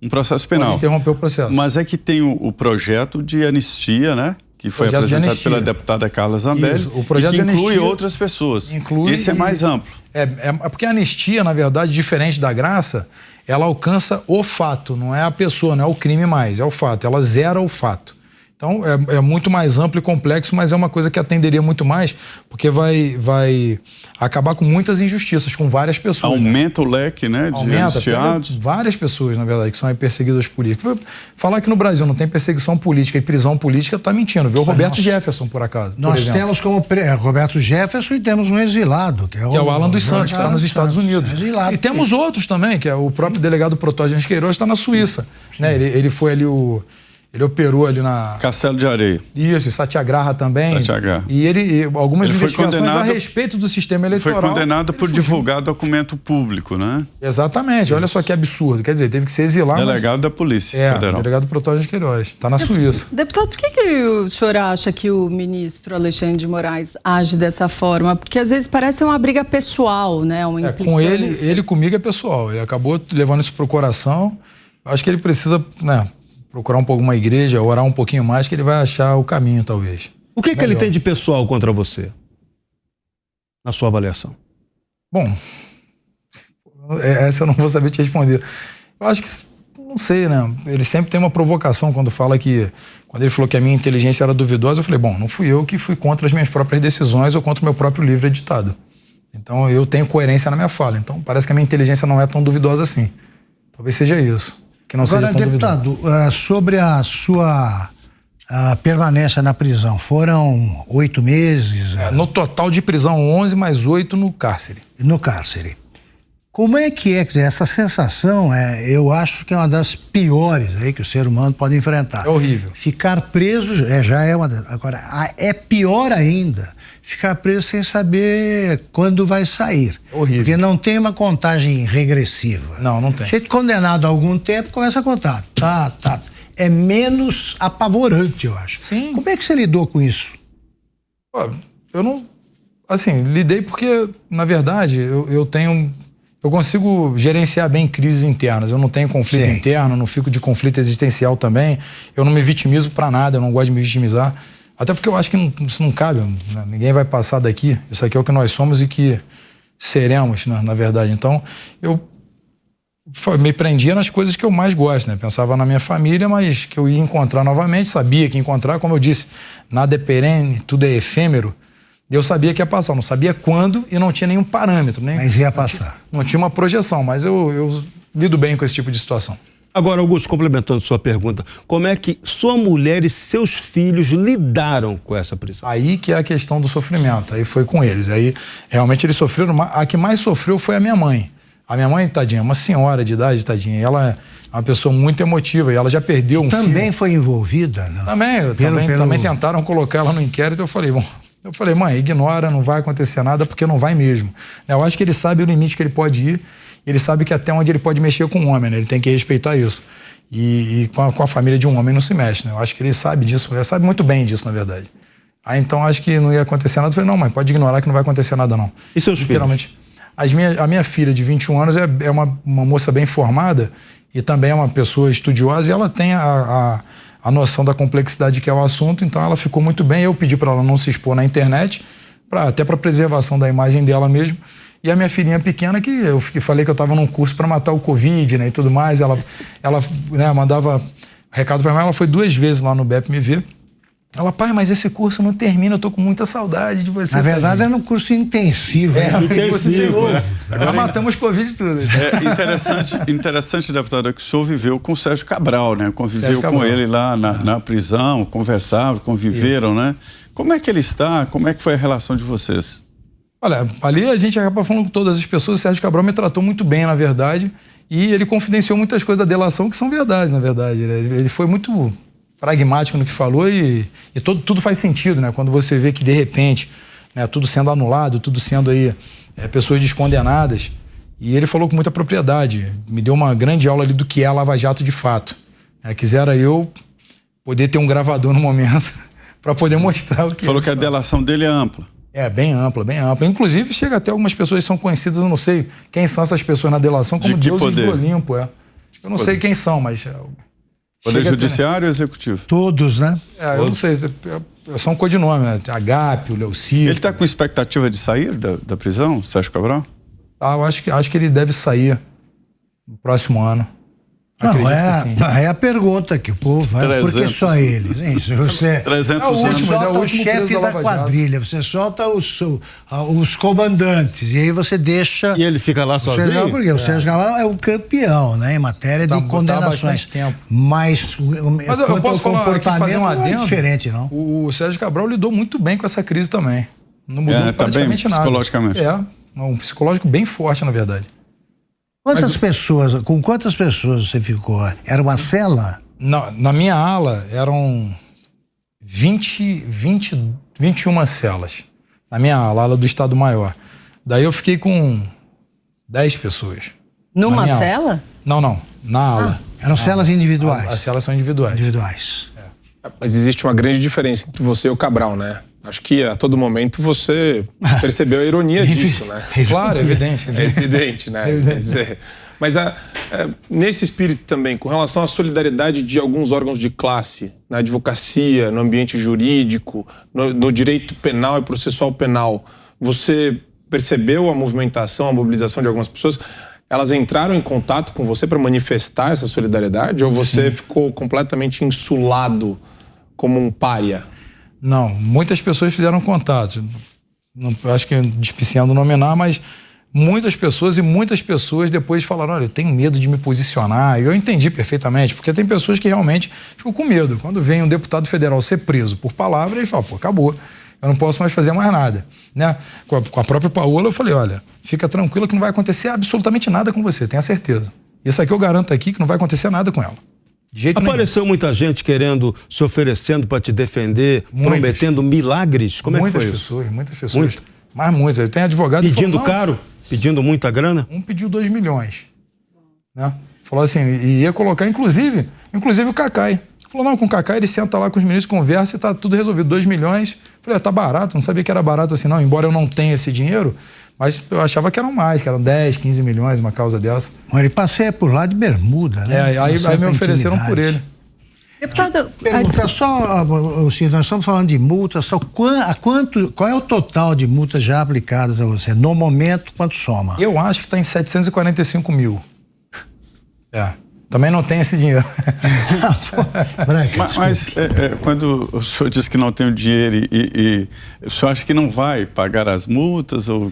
um processo penal. Pode interromper o processo. Mas é que tem o projeto de anistia, né? Que foi apresentado pela deputada Carla Zambelli. Isso, o projeto e que inclui anistia, outras pessoas. Esse é mais amplo. É porque a anistia, na verdade, diferente da graça, ela alcança o fato, não é a pessoa, não é o crime mais, é o fato. Ela zera o fato. Então, é muito mais amplo e complexo, mas é uma coisa que atenderia muito mais, porque vai acabar com muitas injustiças, com várias pessoas. Aumenta o leque, né, de anistiados. Várias pessoas, na verdade, que são perseguidas políticas. Falar que no Brasil não tem perseguição política e prisão política, tá mentindo, viu? O Roberto Jefferson, por acaso. Nós temos como Roberto Jefferson e temos um exilado, que é o Alan dos Santos, que está nos Estados Unidos. Exilado. E temos outros também, que é o próprio delegado Protógenes Queiroz, está na Suíça. Né? Ele foi ali Ele operou ali na... Castelo de Areia. Isso, Satyagraha também. Satyagraha. E algumas investigações a respeito do sistema eleitoral. Foi condenado por divulgar documento público, né? Exatamente. Olha só que absurdo. Quer dizer, teve que ser exilado. Delegado da Polícia Federal. Delegado Protógenes Queiroz. Está na Suíça. Deputado, por que o senhor acha que o ministro Alexandre de Moraes age dessa forma? Porque às vezes parece uma briga pessoal, né? Com ele comigo é pessoal. Ele acabou levando isso pro coração. Acho que ele precisa, né, procurar um pouco uma igreja, orar um pouquinho mais, que ele vai achar o caminho, talvez. O que ele tem de pessoal contra você? Na sua avaliação? Bom, essa eu não vou saber te responder. Eu acho que, não sei, né? Ele sempre tem uma provocação quando fala que... Quando ele falou que a minha inteligência era duvidosa, eu falei, bom, não fui eu que fui contra as minhas próprias decisões ou contra o meu próprio livro editado. Então, eu tenho coerência na minha fala. Então, parece que a minha inteligência não é tão duvidosa assim. Talvez seja isso. Que não Agora, seja tão deputado, sobre a sua permanência na prisão, foram 8 meses? No total de prisão, 11 mais 8 no cárcere. No cárcere. Como é que é? Quer dizer, essa sensação, eu acho que é uma das piores aí que o ser humano pode enfrentar. É horrível. Ficar preso já é uma das... Agora, é pior ainda ficar preso sem saber quando vai sair. Horrível. Porque não tem uma contagem regressiva. Não tem. Se condenado há algum tempo, começa a contar. Tá. É menos apavorante, eu acho. Sim. Como é que você lidou com isso? Eu não... Assim, lidei porque, na verdade, eu consigo gerenciar bem crises internas. Eu não tenho conflito interno, não fico de conflito existencial também. Eu não me vitimizo pra nada, eu não gosto de me vitimizar. Até porque eu acho que isso não cabe, né? Ninguém vai passar daqui. Isso aqui é o que nós somos e que seremos, né? Na verdade. Então, eu me prendia nas coisas que eu mais gosto, né? Pensava na minha família, mas que eu ia encontrar novamente, sabia que ia encontrar, como eu disse, nada é perene, tudo é efêmero. Eu sabia que ia passar, não sabia quando e não tinha nenhum parâmetro. Mas ia passar. Não tinha uma projeção, mas eu lido bem com esse tipo de situação. Agora, Augusto, complementando sua pergunta, como é que sua mulher e seus filhos lidaram com essa prisão? Aí que é a questão do sofrimento, aí foi com eles. Aí, realmente, eles sofreram, a que mais sofreu foi a minha mãe. A minha mãe, tadinha, é uma senhora de idade, tadinha, ela é uma pessoa muito emotiva e ela já perdeu um filho. Também foi envolvida? Não? Também tentaram colocar ela no inquérito, eu falei, mãe, ignora, não vai acontecer nada, porque não vai mesmo. Eu acho que ele sabe o limite que ele pode ir, ele sabe que até onde ele pode mexer com um homem, né? Ele tem que respeitar isso. E com a família de um homem não se mexe, né? Eu acho que ele sabe disso, ele sabe muito bem disso, na verdade. Aí então acho que não ia acontecer nada. Eu falei, não, mãe, pode ignorar que não vai acontecer nada, não. E seus filhos? A minha filha de 21 anos é uma moça bem formada e também é uma pessoa estudiosa e ela tem a noção da complexidade que é o assunto, então ela ficou muito bem. Eu pedi para ela não se expor na internet, até para preservação da imagem dela mesmo. E a minha filhinha pequena, que eu falei que eu estava num curso para matar o Covid, né, e tudo mais, ela né, mandava recado para mim, ela foi 2 vezes lá no BEP me ver. Ela, pai, mas esse curso não termina, eu tô com muita saudade de você. Na verdade, era um curso intensivo. Intensivo. Já matamos Covid tudo. Interessante, deputada, que o senhor viveu com o Sérgio Cabral, né? Conviveu Sérgio Cabral. com ele lá na prisão, conversavam, conviveram, né? Como é que ele está? Como é que foi a relação de vocês? Olha, ali a gente acaba falando com todas as pessoas, o Sérgio Cabral me tratou muito bem, na verdade, e ele confidenciou muitas coisas da delação que são verdade, na verdade. Ele foi muito pragmático no que falou e tudo faz sentido, né? Quando você vê que, de repente, né, tudo sendo anulado, tudo sendo aí pessoas descondenadas, e ele falou com muita propriedade, me deu uma grande aula ali do que é a Lava Jato de fato. Quisera eu poder ter um gravador no momento para poder mostrar o que falou que a delação dele é ampla. Bem ampla, bem ampla. Inclusive, chega até algumas pessoas que são conhecidas, eu não sei quem são essas pessoas na delação, como deuses do Olimpo, Eu não sei quem são, mas... Poder Judiciário ou Executivo? Todos, né? Eu não sei, são codinomes, né? Agápio, Leucídio. Ele está com expectativa de sair da prisão, Sérgio Cabral? Eu acho que ele deve sair no próximo ano. Não, é a pergunta que o povo vai. Por que só ele? Gente, você 300 anos. Solta o chefe da quadrilha, você solta os comandantes, e aí você deixa... E ele fica lá sozinho? Não, porque o Sérgio Cabral é o campeão, né, em matéria de condenações. Mas eu posso falar aqui, fazer um adendo? Não é diferente, não. O Sérgio Cabral lidou muito bem com essa crise também. Não mudou praticamente nada. Psicologicamente. Um psicológico bem forte, na verdade. Com quantas pessoas você ficou? Era uma cela? Na minha ala eram 21 celas. Na minha ala do Estado Maior. Daí eu fiquei com 10 pessoas. Numa cela? Não. Na ala. Eram celas individuais? As celas são individuais. Mas existe uma grande diferença entre você e o Cabral, né? Acho que a todo momento você percebeu a ironia disso, né? Claro, é evidente. É evidente, né? Quer dizer, mas nesse espírito também, com relação à solidariedade de alguns órgãos de classe, na advocacia, no ambiente jurídico, no direito penal e processual penal, você percebeu a movimentação, a mobilização de algumas pessoas? Elas entraram em contato com você para manifestar essa solidariedade? Ou você ficou completamente insulado como um pária? Não, muitas pessoas fizeram contato. Não, acho que despiciando nominar, mas muitas pessoas depois falaram, olha, eu tenho medo de me posicionar. E eu entendi perfeitamente, porque tem pessoas que realmente ficam com medo. Quando vem um deputado federal ser preso por palavra, ele fala, acabou. Eu não posso mais fazer mais nada. Né? Com a própria Paola, eu falei, olha, fica tranquila que não vai acontecer absolutamente nada com você, tenha certeza. Isso aqui eu garanto aqui que não vai acontecer nada com ela. Apareceu muita gente querendo, se oferecendo para te defender, prometendo milagres? Como é que foi isso? Muitas pessoas. Mas muitas. Tem advogado pedindo caro? Pedindo muita grana? Um pediu 2 milhões. Né? Falou assim, e ia colocar, inclusive o Cacai. Falou, não, com o Cacai ele senta lá com os ministros, conversa e tá tudo resolvido. 2 milhões. Falei, tá barato, não sabia que era barato assim não, embora eu não tenha esse dinheiro, mas eu achava que eram mais, que eram 10, 15 milhões, uma causa dessa. Ele passeia por lá de bermuda, né? Aí me ofereceram por ele. Deputado, pergunta só, nós estamos falando de multas, qual é o total de multas já aplicadas a você? No momento, quanto soma? Eu acho que está em 745 mil. Também não tem esse dinheiro. Mas quando o senhor diz que não tem o dinheiro e o senhor acha que não vai pagar as multas? Não,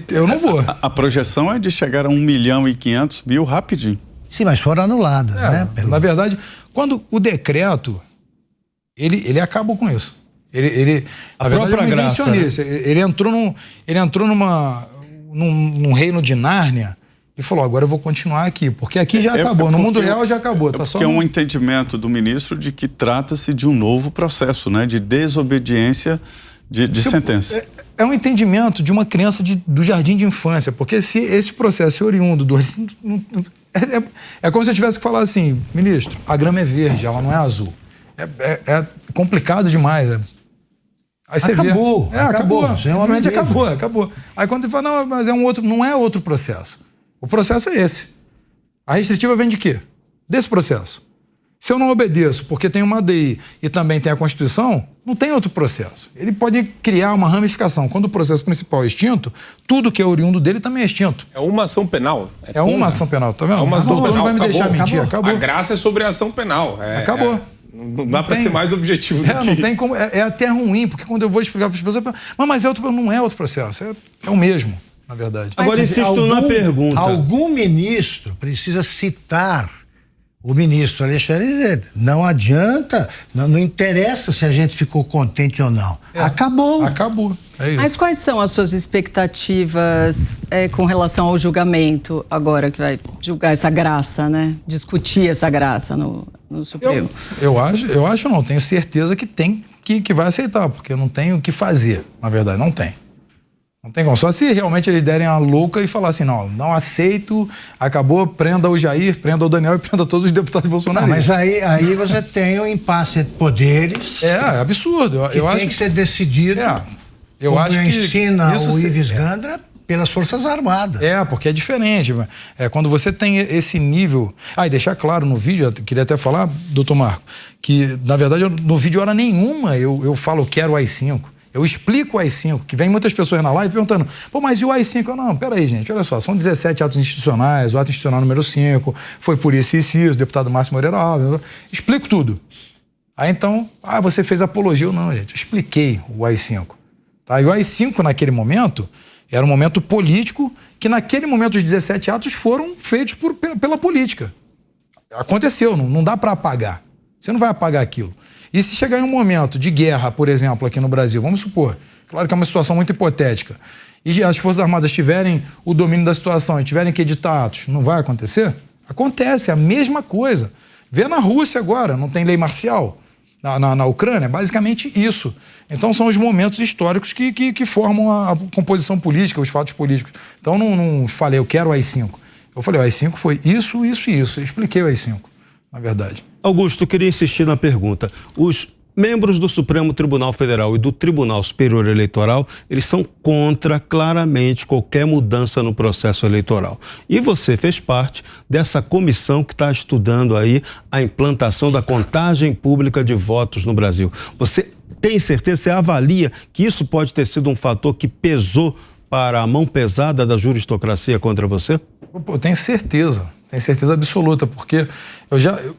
eu não vou. A projeção é de chegar a 1.500.000 rapidinho. Sim, mas foram anuladas, né? Na verdade, quando o decreto, ele acabou com isso. A própria graça, né? Ele entrou num reino de Nárnia e falou, agora eu vou continuar aqui, porque aqui já acabou, no mundo real já acabou. Porque é um entendimento do ministro de que trata-se de um novo processo, né? De desobediência de sentença. É um entendimento de uma criança do jardim de infância, porque se esse processo é oriundo é como se eu tivesse que falar assim, ministro, a grama é verde, ela não é azul. É complicado demais. Aí você acabou. Simplesmente acabou. Aí quando ele fala, não, mas não é outro processo. O processo é esse. A restritiva vem de quê? Desse processo. Se eu não obedeço porque tem uma DI e também tem a Constituição, não tem outro processo. Ele pode criar uma ramificação. Quando o processo principal é extinto, tudo que é oriundo dele também é extinto. É uma ação penal. Uma ação penal, tá vendo? É uma ação penal. Não vai me deixar mentir, acabou. A graça é sobre a ação penal. Acabou. Não dá para ser mais objetivo do que não isso. Tem como, é até ruim, porque quando eu vou explicar para as pessoas, mas não é outro processo, é o mesmo, na verdade. Agora insisto na pergunta. Algum ministro precisa citar o ministro Alexandre. Não adianta, não interessa se a gente ficou contente ou não. Acabou. É isso. Mas quais são as suas expectativas com relação ao julgamento agora que vai julgar essa graça, né? Discutir essa graça no Supremo? Eu acho não, tenho certeza que vai aceitar, porque não tem o que fazer, na verdade, não tem. Não tem como, só se realmente eles derem a louca e falar assim, não aceito, acabou, prenda o Jair, prenda o Daniel e prenda todos os deputados bolsonaristas. Mas aí você tem um impasse entre poderes. É absurdo. Eu acho tem que ser decidido. Eu acho que ensina o Ives Gandra pelas Forças Armadas. Porque é diferente. Quando você tem esse nível... E deixar claro no vídeo, eu queria até falar, doutor Marco, que na verdade no vídeo hora nenhuma eu falo quero o AI-5. Eu explico o AI-5, que vem muitas pessoas na live perguntando, mas e o AI-5? Não, peraí, gente, olha só, são 17 atos institucionais, o ato institucional número 5, foi por isso, o deputado Márcio Moreira Alves, explico tudo. Aí então, você fez apologia ou não, gente, eu expliquei o AI-5. Tá? E o AI-5 naquele momento, era um momento político, que naquele momento os 17 atos foram feitos pela política. Aconteceu, não dá para apagar. Você não vai apagar aquilo. E se chegar em um momento de guerra, por exemplo, aqui no Brasil, vamos supor, claro que é uma situação muito hipotética, e as Forças Armadas tiverem o domínio da situação e tiverem que editar atos, não vai acontecer? Acontece, é a mesma coisa. Vê na Rússia agora, não tem lei marcial. Na Ucrânia, basicamente isso. Então são os momentos históricos que formam a composição política, os fatos políticos. Então não falei, eu quero o AI-5. Eu falei, o AI-5 foi isso, isso e isso. Eu expliquei o AI-5, na verdade. Augusto, eu queria insistir na pergunta. Os membros do Supremo Tribunal Federal e do Tribunal Superior Eleitoral, eles são contra, claramente, qualquer mudança no processo eleitoral. E você fez parte dessa comissão que está estudando aí a implantação da contagem pública de votos no Brasil. Você tem certeza, você avalia que isso pode ter sido um fator que pesou para a mão pesada da juristocracia contra você? Tenho certeza absoluta, porque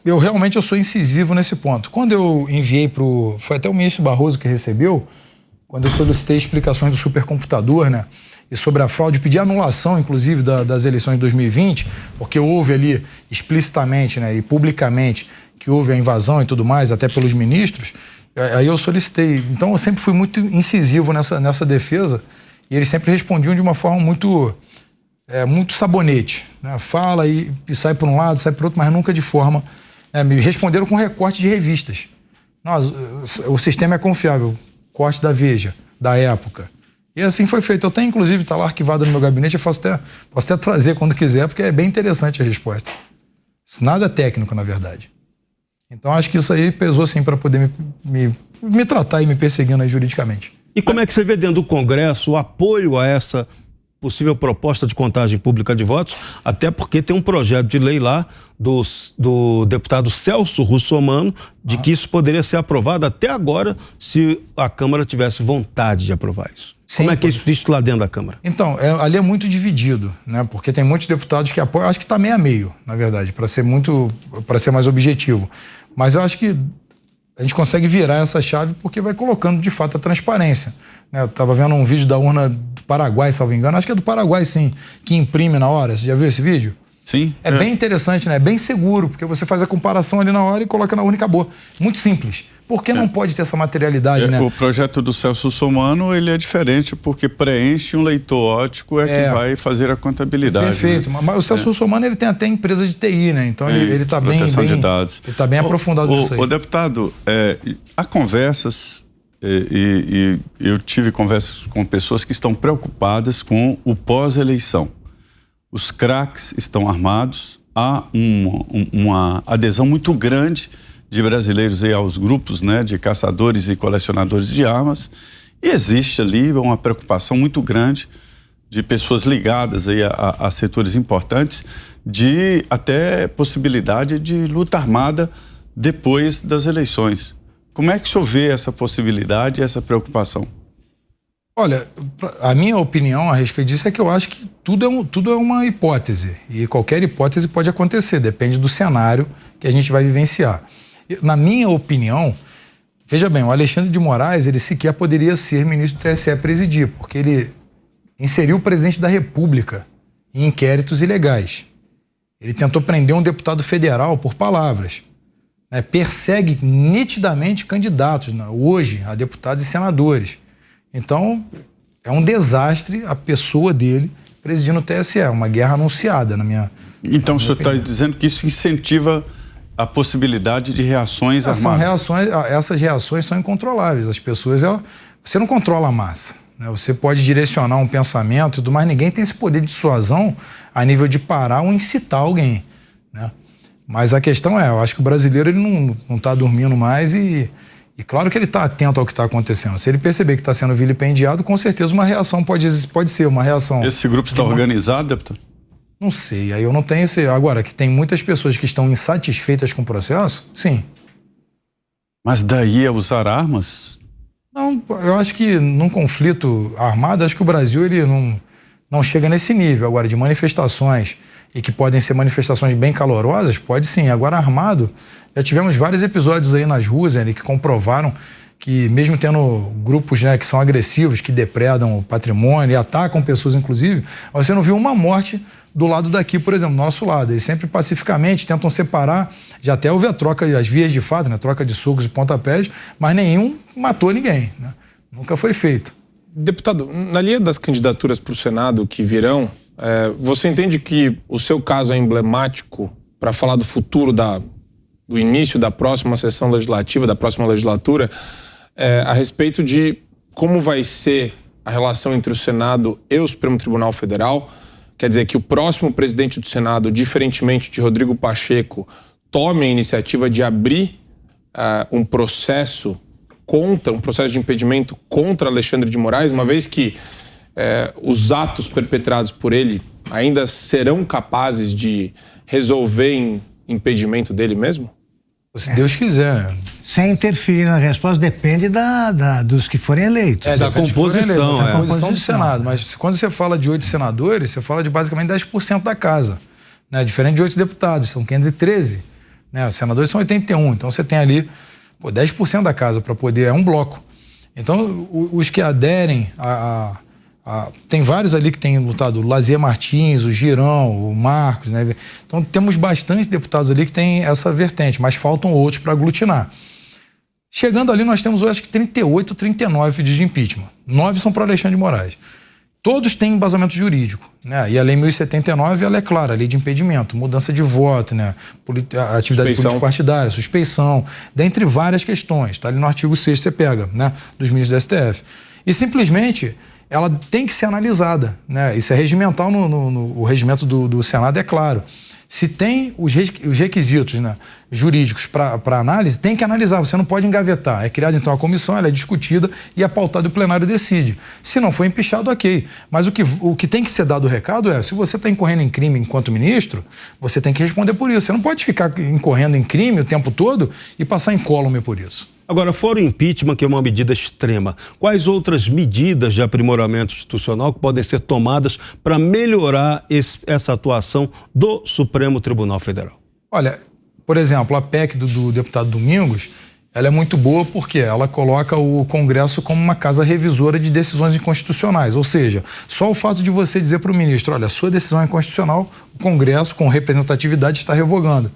eu realmente sou incisivo nesse ponto. Quando eu enviei foi até o ministro Barroso que recebeu, quando eu solicitei explicações do supercomputador, né, e sobre a fraude, pedi anulação, inclusive, das eleições de 2020, porque houve ali explicitamente, né, e publicamente que houve a invasão e tudo mais, até pelos ministros, aí eu solicitei. Então eu sempre fui muito incisivo nessa defesa, e eles sempre respondiam de uma forma muito sabonete, né? Fala e sai por um lado, sai por outro, mas nunca de forma... me responderam com recorte de revistas. O sistema é confiável, corte da Veja, da época. E assim foi feito. Eu tenho, inclusive, está lá arquivado no meu gabinete, eu posso até trazer quando quiser, porque é bem interessante a resposta. Nada técnico, na verdade. Então acho que isso aí pesou, sim, para poder me tratar e me perseguindo aí juridicamente. E como é que você vê dentro do Congresso o apoio a essa possível proposta de contagem pública de votos, até porque tem um projeto de lei lá do deputado Celso Russomano de que isso poderia ser aprovado até agora se a Câmara tivesse vontade de aprovar isso. Sim, como é que é isso visto lá dentro da Câmara? Então, ali é muito dividido, né? Porque tem muitos deputados que apoiam, acho que está meio a meio, na verdade, para ser mais objetivo. Mas eu acho que a gente consegue virar essa chave porque vai colocando de fato a transparência. Eu estava vendo um vídeo da urna do Paraguai, salvo engano, acho que é do Paraguai, sim, que imprime na hora. Você já viu esse vídeo? Sim. É bem interessante, né? É bem seguro, porque você faz a comparação ali na hora e coloca na urna e acabou. Muito simples. Por que não pode ter essa materialidade, né? O projeto do Celso Russomano, ele é diferente porque preenche um leitor ótico que vai fazer a contabilidade. Perfeito. Né? Mas o Celso Russomano, ele tem até empresa de TI, né? Então ele está bem... Proteção de dados. Ele está bem aprofundado nisso aí. Deputado, há conversas... E eu tive conversas com pessoas que estão preocupadas com o pós-eleição. Os craques estão armados, há uma adesão muito grande de brasileiros aí aos grupos, né, de caçadores e colecionadores de armas, e existe ali uma preocupação muito grande de pessoas ligadas aí a setores importantes, de até possibilidade de luta armada depois das eleições. Como é que o senhor vê essa possibilidade e essa preocupação? Olha, a minha opinião a respeito disso é que eu acho que tudo é uma hipótese. E qualquer hipótese pode acontecer, depende do cenário que a gente vai vivenciar. Na minha opinião, veja bem, o Alexandre de Moraes, ele sequer poderia ser ministro do TSE presidir, porque ele inseriu o presidente da República em inquéritos ilegais. Ele tentou prender um deputado federal por palavras. Persegue nitidamente candidatos, hoje, a deputados e senadores. Então, é um desastre a pessoa dele presidindo o TSE, uma guerra anunciada, na minha Então, o senhor está dizendo que isso incentiva a possibilidade de reações armadas? Essas reações são incontroláveis. As pessoas, você não controla a massa, né? Você pode direcionar um pensamento e tudo, mas ninguém tem esse poder de dissuasão a nível de parar ou incitar alguém, né? Mas a questão eu acho que o brasileiro ele não está dormindo mais e claro que ele está atento ao que está acontecendo. Se ele perceber que está sendo vilipendiado, com certeza uma reação pode ser uma reação. Esse grupo está organizado, deputado? Não sei, aí eu não tenho esse... Agora, que tem muitas pessoas que estão insatisfeitas com o processo, sim. Mas daí a usar armas? Não, eu acho que num conflito armado, acho que o Brasil ele não chega nesse nível. Agora, de manifestações, e que podem ser manifestações bem calorosas, pode sim. Agora, armado, já tivemos vários episódios aí nas ruas, né, que comprovaram que mesmo tendo grupos, né, que são agressivos, que depredam o patrimônio e atacam pessoas, inclusive, você não viu uma morte do lado daqui, por exemplo, do nosso lado. Eles sempre pacificamente tentam separar, já até houve a troca, as vias de fato, né, troca de socos e pontapés, mas nenhum matou ninguém, né? Nunca foi feito. Deputado, na linha das candidaturas para o Senado que virão, você entende que o seu caso é emblemático para falar do futuro do início da próxima sessão legislativa, da próxima legislatura, a respeito de como vai ser a relação entre o Senado e o Supremo Tribunal Federal? Quer dizer, que o próximo presidente do Senado, diferentemente de Rodrigo Pacheco, tome a iniciativa de abrir um processo de impedimento contra Alexandre de Moraes, uma vez que os atos perpetrados por ele ainda serão capazes de resolver em impedimento dele mesmo? Se Deus quiser, né? Sem interferir na resposta, depende dos que forem eleitos. Da composição. Da composição do Senado. Mas quando você fala de 8 senadores, você fala de basicamente 10% da casa, né? Diferente de 8 deputados, são 513. Né? Os senadores são 81, então você tem ali 10% da casa para poder... É um bloco. Então, os que aderem tem vários ali que têm lutado, o Lazier Martins, o Girão, o Marcos, né? Então temos bastante deputados ali que têm essa vertente, mas faltam outros para aglutinar. Chegando ali, nós temos, eu acho que 38, 39 pedidos de impeachment. 9 são para Alexandre de Moraes. Todos têm embasamento jurídico, né? E a Lei 1079, ela é clara, a lei de impedimento, mudança de voto, né? Atividade político-partidária, suspeição, dentre várias questões. Está ali no artigo 6º, você pega, né? Dos ministros do STF. E simplesmente... ela tem que ser analisada, né? Isso é regimental o regimento do Senado, é claro. Se tem os requisitos, né, jurídicos para análise, tem que analisar, você não pode engavetar. É criada então a comissão, ela é discutida e é pautada e o plenário decide. Se não for empichado, ok. Mas o que tem que ser dado o recado se você está incorrendo em crime enquanto ministro, você tem que responder por isso. Você não pode ficar incorrendo em crime o tempo todo e passar incólume por isso. Agora, fora o impeachment, que é uma medida extrema, quais outras medidas de aprimoramento institucional que podem ser tomadas para melhorar essa atuação do Supremo Tribunal Federal? Olha, por exemplo, a PEC do deputado Domingos, ela é muito boa porque ela coloca o Congresso como uma casa revisora de decisões inconstitucionais, ou seja, só o fato de você dizer para o ministro, olha, a sua decisão é inconstitucional, o Congresso, com representatividade, está revogando.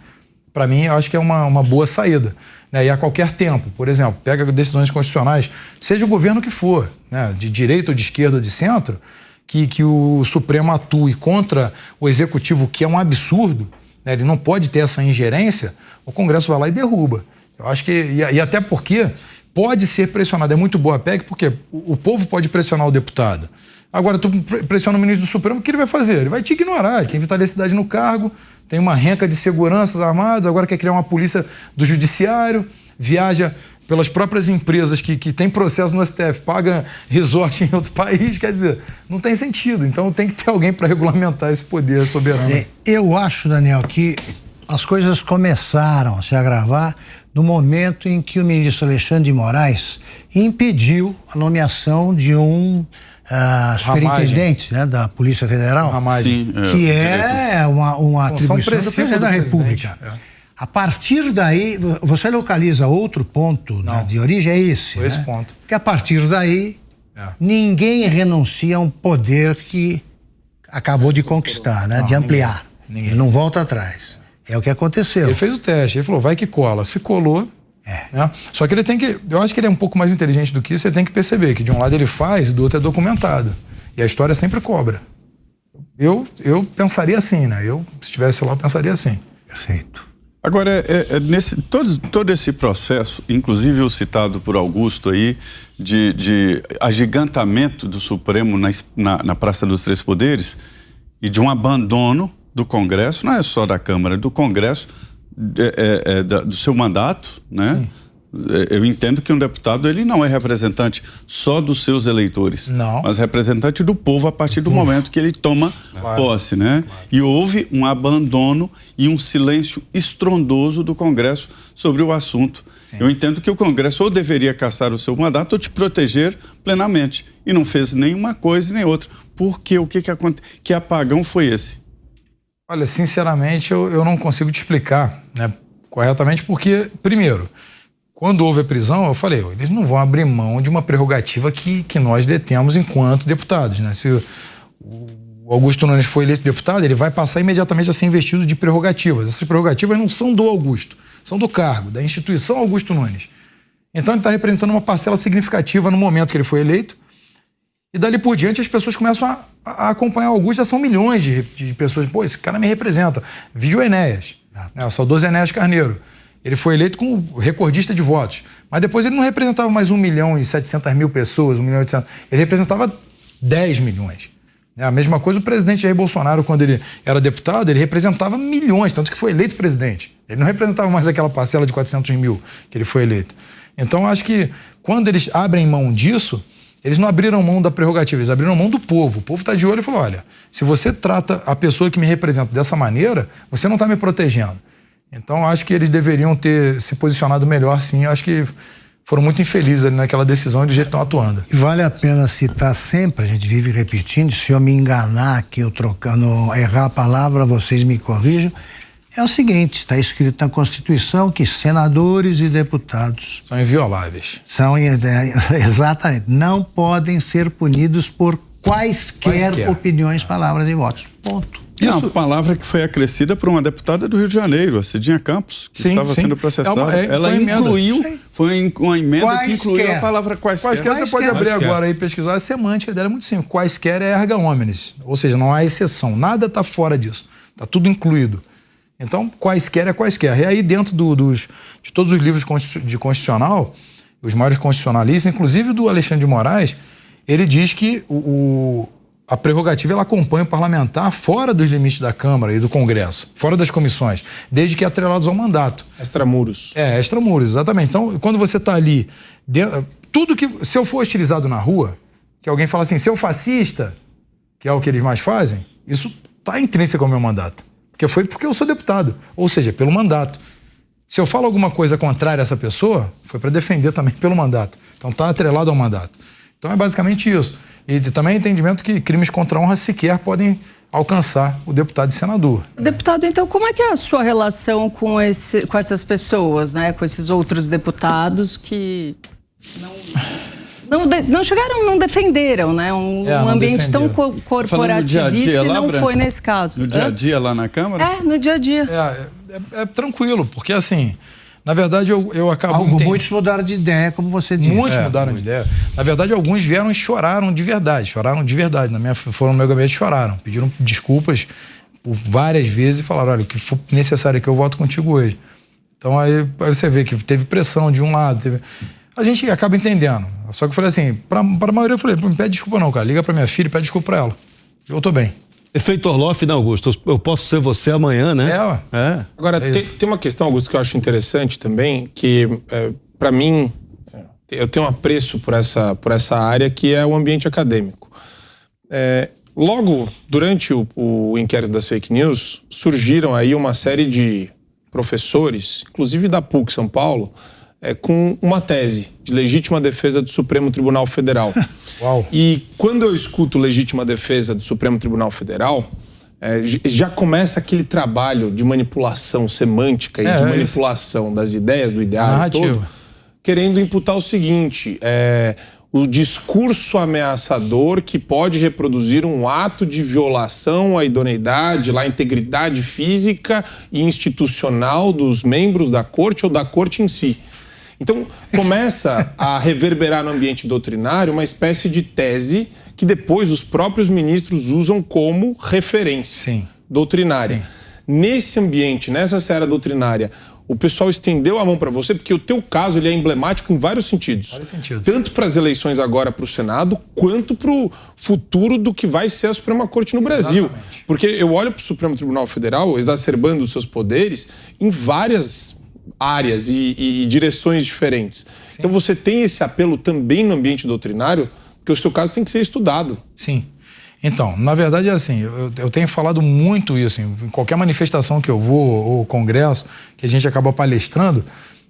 Para mim, eu acho que é uma boa saída, né? E a qualquer tempo, por exemplo, pega decisões constitucionais, seja o governo que for, né? De direita ou de esquerda ou de centro, que o Supremo atue contra o Executivo, que é um absurdo, né? Ele não pode ter essa ingerência, o Congresso vai lá e derruba. Eu acho que, e até porque pode ser pressionado, é muito boa a PEC, porque o povo pode pressionar o deputado. Agora, tu pressiona o ministro do Supremo, o que ele vai fazer? Ele vai te ignorar, ele tem vitalidade no cargo, tem uma renca de seguranças armadas, agora quer criar uma polícia do judiciário, viaja pelas próprias empresas que têm processo no STF, paga resort em outro país, quer dizer, não tem sentido. Então tem que ter alguém para regulamentar esse poder soberano. Eu acho, Daniel, que as coisas começaram a se agravar no momento em que o ministro Alexandre de Moraes impediu a nomeação de um superintendente, né, da Polícia Federal, Sim, que é uma atribuição do presidente da República. A partir daí, você localiza outro ponto de origem, é esse, Foi esse ponto. Porque a partir daí, ninguém renuncia a um poder que acabou de conquistar, né? De ampliar. Ninguém. Ele não volta atrás. É o que aconteceu. Ele fez o teste, ele falou, vai que cola. Se colou, né? Só que ele tem que, eu acho que ele é um pouco mais inteligente do que isso, ele tem que perceber que de um lado ele faz e do outro é documentado. E a história sempre cobra. Eu pensaria assim, né? Se estivesse lá, eu pensaria assim. Perfeito. Agora, todo esse processo, inclusive o citado por Augusto aí, de agigantamento do Supremo na Praça dos Três Poderes e de um abandono do Congresso, não é só da Câmara, do Congresso, do seu mandato, né? Sim. Eu entendo que um deputado, ele não é representante só dos seus eleitores, mas representante do povo a partir do momento que ele toma posse, né? E houve um abandono e um silêncio estrondoso do Congresso sobre o assunto. Sim. Eu entendo que o Congresso ou deveria caçar o seu mandato ou te proteger plenamente. E não fez nenhuma coisa nem outra. Por quê? O que aconteceu? Que apagão foi esse? Olha, sinceramente, eu não consigo te explicar, né, corretamente, porque, primeiro, quando houve a prisão, eu falei, eles não vão abrir mão de uma prerrogativa que nós detemos enquanto deputados, né? Se o Augusto Nunes foi eleito deputado, ele vai passar imediatamente a ser investido de prerrogativas. Essas prerrogativas não são do Augusto, são do cargo, da instituição Augusto Nunes. Então ele está representando uma parcela significativa no momento que ele foi eleito. E dali por diante as pessoas começam a acompanhar o Augusto, já são milhões de pessoas. Pô, esse cara me representa. Vídeo Enéas, né? O saudoso Enéas Carneiro. Ele foi eleito como recordista de votos. Mas depois ele não representava mais 1.700.000 pessoas, 1.800.000. Ele representava 10 milhões. A mesma coisa o presidente Jair Bolsonaro, quando ele era deputado, ele representava milhões, tanto que foi eleito presidente. Ele não representava mais aquela parcela de 400 mil que ele foi eleito. Então, acho que quando eles abrem mão disso, eles não abriram mão da prerrogativa, eles abriram mão do povo. O povo está de olho e falou, olha, se você trata a pessoa que me representa dessa maneira, você não está me protegendo. Então, acho que eles deveriam ter se posicionado melhor, sim. Acho que foram muito infelizes ali naquela decisão e do jeito que estão atuando. E vale a pena citar sempre, a gente vive repetindo, se eu me enganar aqui, eu trocando, errar a palavra, vocês me corrijam, é o seguinte, está escrito na Constituição que senadores e deputados são invioláveis. Exatamente, não podem ser punidos por quaisquer opiniões, palavras e votos. Ponto. Isso é uma palavra que foi acrescida por uma deputada do Rio de Janeiro, a Cidinha Campos, que estava sendo processada. Ela incluiu, foi uma emenda que incluiu a palavra quaisquer. Você pode abrir agora e pesquisar, a semântica dela é muito simples. Quaisquer é erga omnes, ou seja, não há exceção, nada está fora disso, está tudo incluído. Então, quaisquer é quaisquer. E aí, dentro de todos os livros de constitucional, os maiores constitucionalistas, inclusive do Alexandre de Moraes, ele diz que a prerrogativa ela acompanha o parlamentar fora dos limites da Câmara e do Congresso, fora das comissões, desde que atrelados ao mandato. Extramuros. Extramuros, exatamente. Então, quando você está ali, tudo que, se eu for hostilizado na rua, que alguém fala assim, seu fascista, que é o que eles mais fazem, isso está intrínseco ao meu mandato. Porque eu sou deputado, ou seja, pelo mandato. Se eu falo alguma coisa contrária a essa pessoa, foi para defender também pelo mandato. Então está atrelado ao mandato. Então é basicamente isso. E também entendimento que crimes contra a honra sequer podem alcançar o deputado e senador. Deputado, então como é que é a sua relação com essas pessoas, né? Com esses outros deputados que não chegaram, não defenderam, né? Um ambiente tão corporativista e não foi nesse caso. No dia a dia lá na Câmara? No dia a dia. É tranquilo, porque assim, na verdade eu acabo... Muitos mudaram de ideia, como você disse. Muitos mudaram de ideia. Na verdade, alguns vieram e choraram de verdade. Foram no meu gabinete e choraram. Pediram desculpas por várias vezes e falaram, olha, o que for necessário aqui eu voto contigo hoje. Então aí você vê que teve pressão de um lado, a gente acaba entendendo. Só que eu falei assim, pra maioria eu falei, não me pede desculpa não, cara. Liga pra minha filha e pede desculpa pra ela. Eu tô bem. Efeito Orloff, né, Augusto? Eu posso ser você amanhã, né? Agora, tem uma questão, Augusto, que eu acho interessante também, que pra mim, eu tenho um apreço por essa área, que é o ambiente acadêmico. Logo, durante o inquérito das fake news, surgiram aí uma série de professores, inclusive da PUC São Paulo, com uma tese de legítima defesa do Supremo Tribunal Federal. Uau. E quando eu escuto legítima defesa do Supremo Tribunal Federal, já começa aquele trabalho de manipulação semântica e de manipulação das ideias, do ideário todo, querendo imputar o seguinte, o discurso ameaçador que pode reproduzir um ato de violação à idoneidade, à integridade física e institucional dos membros da corte ou da corte em si. Então, começa a reverberar no ambiente doutrinário uma espécie de tese que depois os próprios ministros usam como referência doutrinária. Sim. Nesse ambiente, nessa seara doutrinária, o pessoal estendeu a mão para você, porque o teu caso ele é emblemático em vários sentidos. Tanto para as eleições agora para o Senado, quanto para o futuro do que vai ser a Suprema Corte no Brasil. Exatamente. Porque eu olho para o Supremo Tribunal Federal exacerbando os seus poderes em várias áreas e direções diferentes. Sim. Então você tem esse apelo também no ambiente doutrinário, porque o seu caso tem que ser estudado. Sim. Então, na verdade é assim, eu tenho falado muito isso, em qualquer manifestação que eu vou, ou congresso, que a gente acaba palestrando,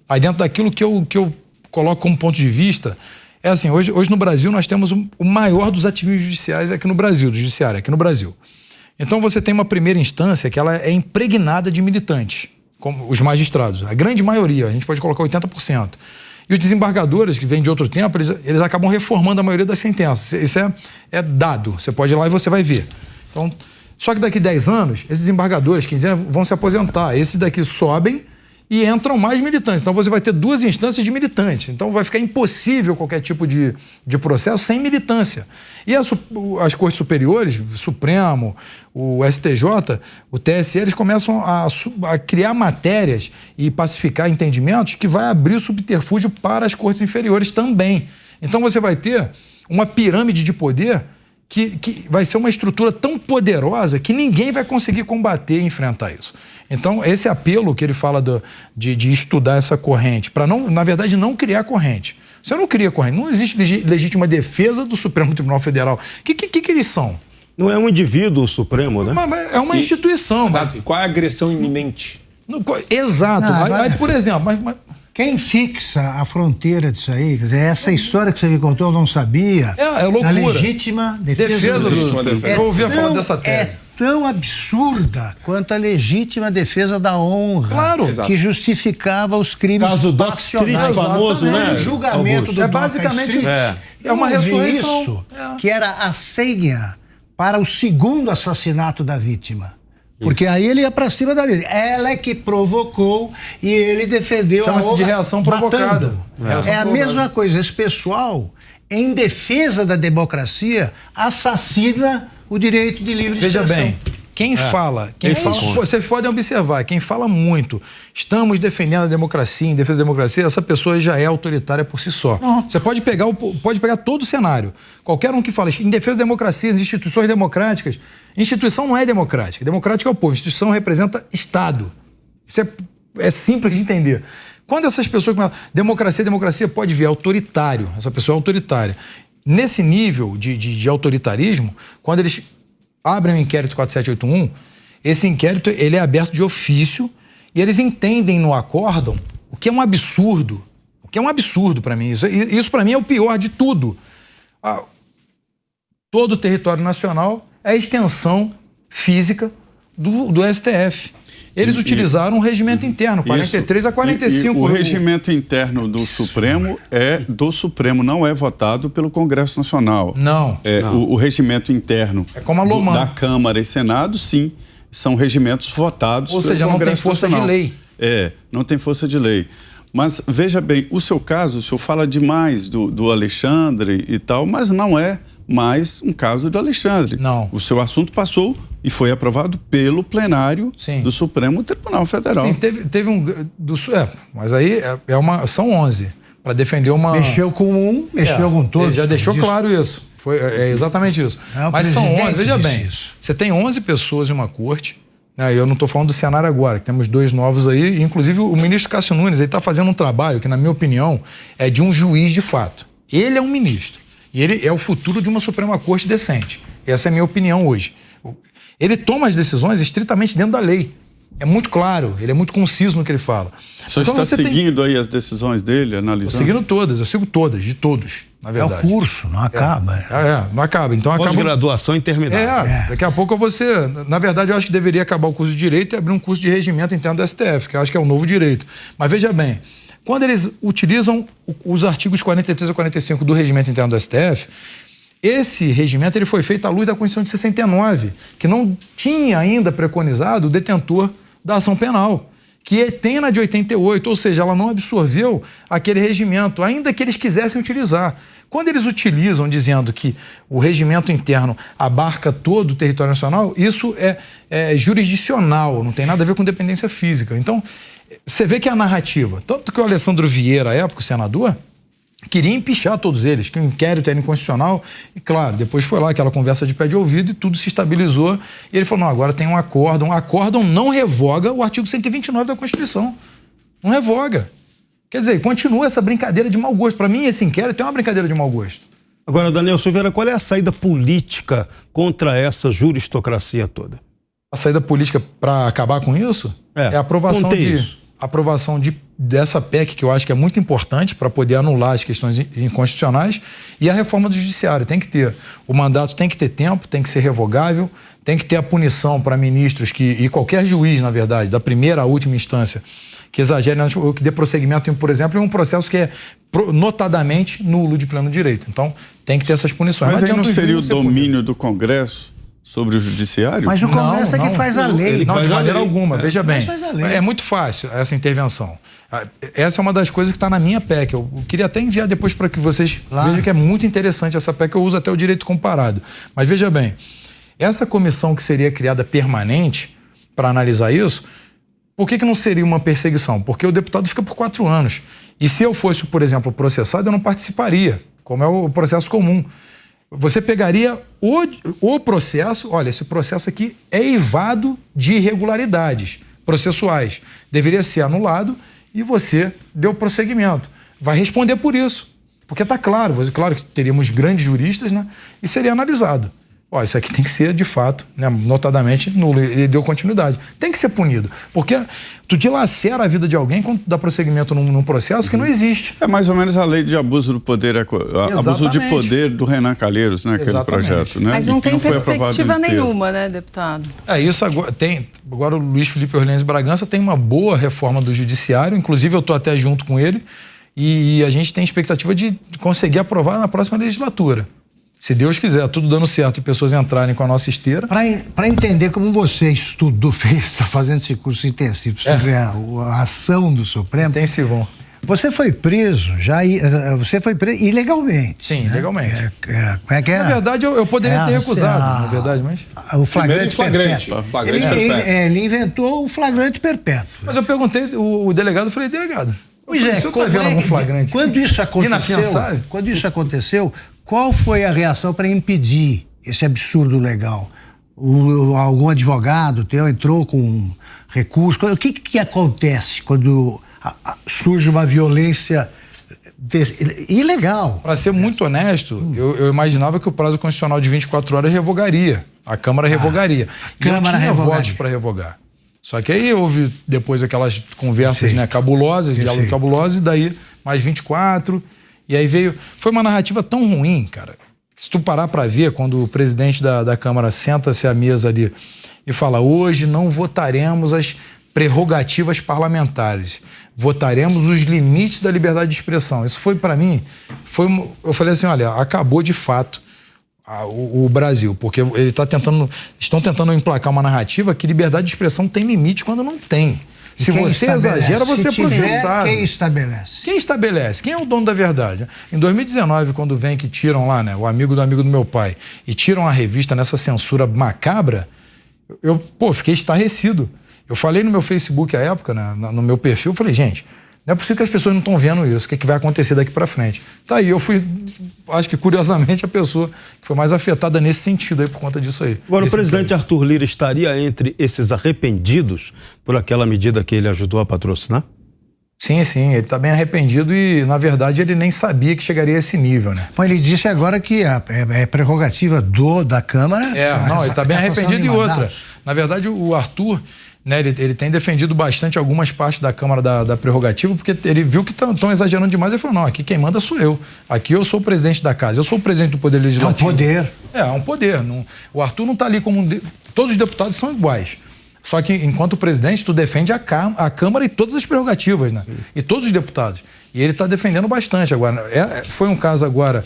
aí dentro daquilo que eu coloco como ponto de vista, é assim, hoje no Brasil nós temos o maior dos ativismos judiciais aqui no Brasil, do judiciário aqui no Brasil. Então você tem uma primeira instância que ela é impregnada de militantes, como os magistrados, a grande maioria, a gente pode colocar 80%. E os desembargadores, que vêm de outro tempo, eles acabam reformando a maioria das sentenças. Isso é dado. Você pode ir lá e você vai ver. Então, só que daqui 10 anos, esses desembargadores, 15 anos, vão se aposentar. Esses daqui sobem e entram mais militantes. Então, você vai ter 2 instâncias de militantes. Então, vai ficar impossível qualquer tipo de processo sem militância. E as cortes superiores, o Supremo, o STJ, o TSE, eles começam a criar matérias e pacificar entendimentos que vai abrir o subterfúgio para as cortes inferiores também. Então você vai ter uma pirâmide de poder que vai ser uma estrutura tão poderosa que ninguém vai conseguir combater e enfrentar isso. Então esse apelo que ele fala de estudar essa corrente, para na verdade não criar corrente. Você não cria corrente, não existe legítima defesa do Supremo Tribunal Federal. O que eles são? Não é um indivíduo supremo, né? Mas é uma instituição. Exato. E qual é a agressão iminente? Exato. Aí, por exemplo... Quem fixa a fronteira disso aí, quer dizer, essa história que você me contou eu não sabia. É loucura. A legítima defesa do... Eu ouvi falar dessa tese. É tão absurda quanto a legítima defesa da honra. Claro. Que justificava os crimes caso do Street famoso, né? O julgamento do basicamente é uma ressurreição. Isso, que era a senha para o segundo assassinato da vítima. Porque aí ele ia pra cima da vítima. Ela é que provocou e ele defendeu a honra. De reação provocada. É a mesma coisa. Esse pessoal, em defesa da democracia, assassina o direito de livre expressão. Veja bem, quem fala, vocês podem observar, quem fala muito, estamos defendendo a democracia, em defesa da democracia, essa pessoa já é autoritária por si só. Você pode pegar todo o cenário. Qualquer um que fala em defesa da democracia, das instituições democráticas, instituição não é democrática. Democrática é o povo, instituição representa Estado. Isso é simples de entender. Quando essas pessoas falam democracia pode vir autoritário, essa pessoa é autoritária. Nesse nível de autoritarismo, quando eles abrem o inquérito 4781, esse inquérito ele é aberto de ofício e eles entendem no acórdão o que é um absurdo. O que é um absurdo para mim. Isso para mim é o pior de tudo. Todo o território nacional é a extensão física do STF. Eles utilizaram um regimento interno, 43 a 45. O regimento interno do Supremo não é votado pelo Congresso Nacional. Não. O regimento interno como a da Câmara e Senado, sim, são regimentos votados pelo Congresso Nacional. Ou seja, não tem força de lei. Não tem força de lei. Mas, veja bem, o seu caso, o senhor fala demais do Alexandre e tal, mas não é mais um caso do Alexandre. Não. O seu assunto passou e foi aprovado pelo plenário do Supremo Tribunal Federal. Sim, teve um... mas aí são 11. Para defender uma... Mexeu com um, mexeu com todos. Já deixou claro isso. É exatamente isso. Mas são 11, veja bem. Você tem 11 pessoas em uma corte. Eu não estou falando do cenário agora, que temos 2 novos aí. Inclusive, o ministro Cássio Nunes está fazendo um trabalho que, na minha opinião, é de um juiz de fato. Ele é um ministro. E ele é o futuro de uma Suprema Corte decente. Essa é a minha opinião hoje. Ele toma as decisões estritamente dentro da lei. É muito claro, ele é muito conciso no que ele fala. O senhor está seguindo aí as decisões dele, analisando? Estou seguindo todas, eu sigo todas, de todos. na verdade. É o curso, não acaba. Não acaba. Então acaba... Pós-graduação interminável. Daqui a pouco você... Na verdade, eu acho que deveria acabar o curso de Direito e abrir um curso de regimento interno do STF, que eu acho que é o novo direito. Mas veja bem, quando eles utilizam os artigos 43 a 45 do regimento interno do STF, esse regimento ele foi feito à luz da Constituição de 69, que não tinha ainda preconizado o detentor da ação penal, que tem na de 88, ou seja, ela não absorveu aquele regimento, ainda que eles quisessem utilizar. Quando eles utilizam dizendo que o regimento interno abarca todo o território nacional, isso é jurisdicional, não tem nada a ver com dependência física. Então, você vê que a narrativa, tanto que o Alessandro Vieira, à época, o senador, queria empichar todos eles, que o inquérito era inconstitucional, e claro, depois foi lá aquela conversa de pé de ouvido e tudo se estabilizou, e ele falou, não, agora tem um acórdão não revoga o artigo 129 da Constituição, não revoga. Quer dizer, continua essa brincadeira de mau gosto. Para mim, esse inquérito é uma brincadeira de mau gosto. Agora, Daniel Silveira, qual é a saída política contra essa juristocracia toda? A saída política para acabar com isso é a aprovação dessa PEC, que eu acho que é muito importante para poder anular as questões inconstitucionais, e a reforma do judiciário. Tem que ter, o mandato tem que ter tempo, tem que ser revogável, tem que ter a punição para ministros e qualquer juiz, na verdade, da primeira à última instância, que exagere ou que dê prosseguimento, por exemplo, em um processo que é notadamente nulo de pleno direito. Então, tem que ter essas punições. Mas aí não seria o domínio do Congresso sobre o judiciário? Mas o Congresso é que faz a lei. Não, de maneira alguma. Veja bem, lei. É muito fácil essa intervenção. Essa é uma das coisas que está na minha PEC. Eu queria até enviar depois para que vocês vejam que é muito interessante essa PEC. Eu uso até o direito comparado. Mas veja bem, essa comissão que seria criada permanente para analisar isso, por que não seria uma perseguição? Porque o deputado fica por 4 anos. E se eu fosse, por exemplo, processado, eu não participaria, como é o processo comum. Você pegaria o processo, olha, esse processo aqui é eivado de irregularidades processuais. Deveria ser anulado e você deu prosseguimento. Vai responder por isso. Porque está claro que teríamos grandes juristas, né? E seria analisado. Ó, isso aqui tem que ser, de fato, né, notadamente nulo. Ele deu continuidade. Tem que ser punido. Porque tu dilacera a vida de alguém quando dá prosseguimento num processo que não existe. É mais ou menos a lei de abuso do poder, abuso de poder do Renan Calheiros, né? Aquele projeto, né? Mas não tem perspectiva nenhuma, né, deputado? Isso agora tem. Agora o Luiz Felipe Orleans Bragança tem uma boa reforma do judiciário, inclusive eu estou até junto com ele, e a gente tem expectativa de conseguir aprovar na próxima legislatura. Se Deus quiser, tudo dando certo e pessoas entrarem com a nossa esteira. Para entender como você estudou, está fazendo esse curso intensivo sobre a ação do Supremo. Intensivão. Você foi preso ilegalmente. Sim, né? Ilegalmente. Na verdade, eu poderia ter recusado, na verdade, mas... O flagrante perpétuo. Ele inventou o flagrante perpétuo. Mas eu perguntei, o delegado, eu falei, delegado, pois é, tá vendo algum flagrante? Quando isso aconteceu, qual foi a reação para impedir esse absurdo legal? Algum advogado teu entrou com um recurso? O que acontece quando surge uma violência ilegal? Para ser muito honesto, eu imaginava que o prazo constitucional de 24 horas revogaria. A Câmara revogaria. E eu tinha votos para revogar. Só que aí houve depois aquelas conversas, né, cabulosas, diálogos cabulosos, e daí mais 24... E aí foi uma narrativa tão ruim, cara. Se tu parar para ver, quando o presidente da Câmara senta-se à mesa ali e fala, hoje não votaremos as prerrogativas parlamentares, votaremos os limites da liberdade de expressão. Isso foi para mim, eu falei assim, olha, acabou de fato o Brasil, porque estão tentando emplacar uma narrativa que liberdade de expressão tem limite quando não tem. Se você exagera, você é processado. Quem estabelece? Quem estabelece? Quem é o dono da verdade? Em 2019, quando vem que tiram lá, né, o amigo do meu pai, e tiram a revista nessa censura macabra, eu fiquei estarrecido. Eu falei no meu Facebook à época, né, no meu perfil, eu falei, gente, não é possível que as pessoas não estão vendo isso, o que vai acontecer daqui para frente. Tá aí, eu fui, acho que curiosamente, a pessoa que foi mais afetada nesse sentido aí, por conta disso aí. Agora, o presidente Arthur Lira estaria entre esses arrependidos por aquela medida que ele ajudou a patrocinar? Sim, ele está bem arrependido e, na verdade, ele nem sabia que chegaria a esse nível, né? Mas ele disse agora que é prerrogativa da Câmara. Não, ele está bem arrependido. E outra, Na verdade, o Arthur, né, ele tem defendido bastante algumas partes da Câmara da prerrogativa, porque ele viu que estão exagerando demais. Ele falou, não, aqui quem manda sou eu. Aqui eu sou o presidente da casa, eu sou o presidente do Poder Legislativo. É um poder. É um poder. O Arthur não está ali como... Todos os deputados são iguais. Só que, enquanto presidente, tu defende a Câmara e todas as prerrogativas, né? E todos os deputados. E ele está defendendo bastante agora. Foi um caso agora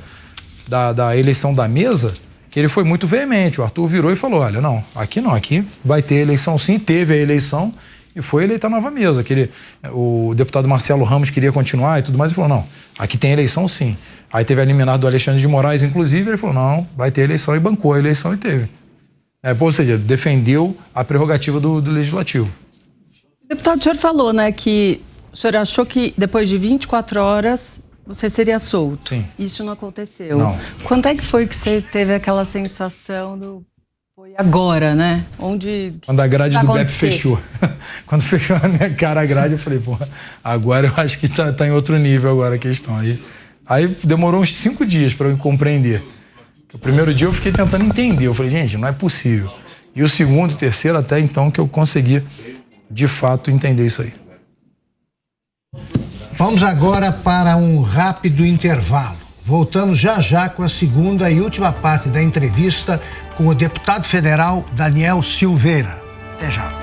da eleição da mesa, que ele foi muito veemente. O Arthur virou e falou, olha, não, aqui vai ter eleição sim, teve a eleição e foi eleita a nova mesa. O deputado Marcelo Ramos queria continuar e tudo mais, e falou, não, aqui tem eleição sim. Aí teve a liminar do Alexandre de Moraes, inclusive, ele falou, não, vai ter eleição, e bancou a eleição e teve. Ou seja, defendeu a prerrogativa do Legislativo. Deputado, o senhor falou, né, que o senhor achou que depois de 24 horas você seria solto. Sim. Isso não aconteceu. Não. Quando é que foi que você teve aquela sensação foi agora, né? Quando a grade do BEP fechou. Quando fechou na minha cara a grade, eu falei, agora eu acho que tá em outro nível agora a questão. Aí demorou uns 5 dias para eu compreender. O primeiro dia eu fiquei tentando entender. Eu falei, gente, não é possível. E o segundo e terceiro, até então, que eu consegui, de fato, entender isso aí. Vamos agora para um rápido intervalo. Voltamos já com a segunda e última parte da entrevista com o deputado federal Daniel Silveira. Até já.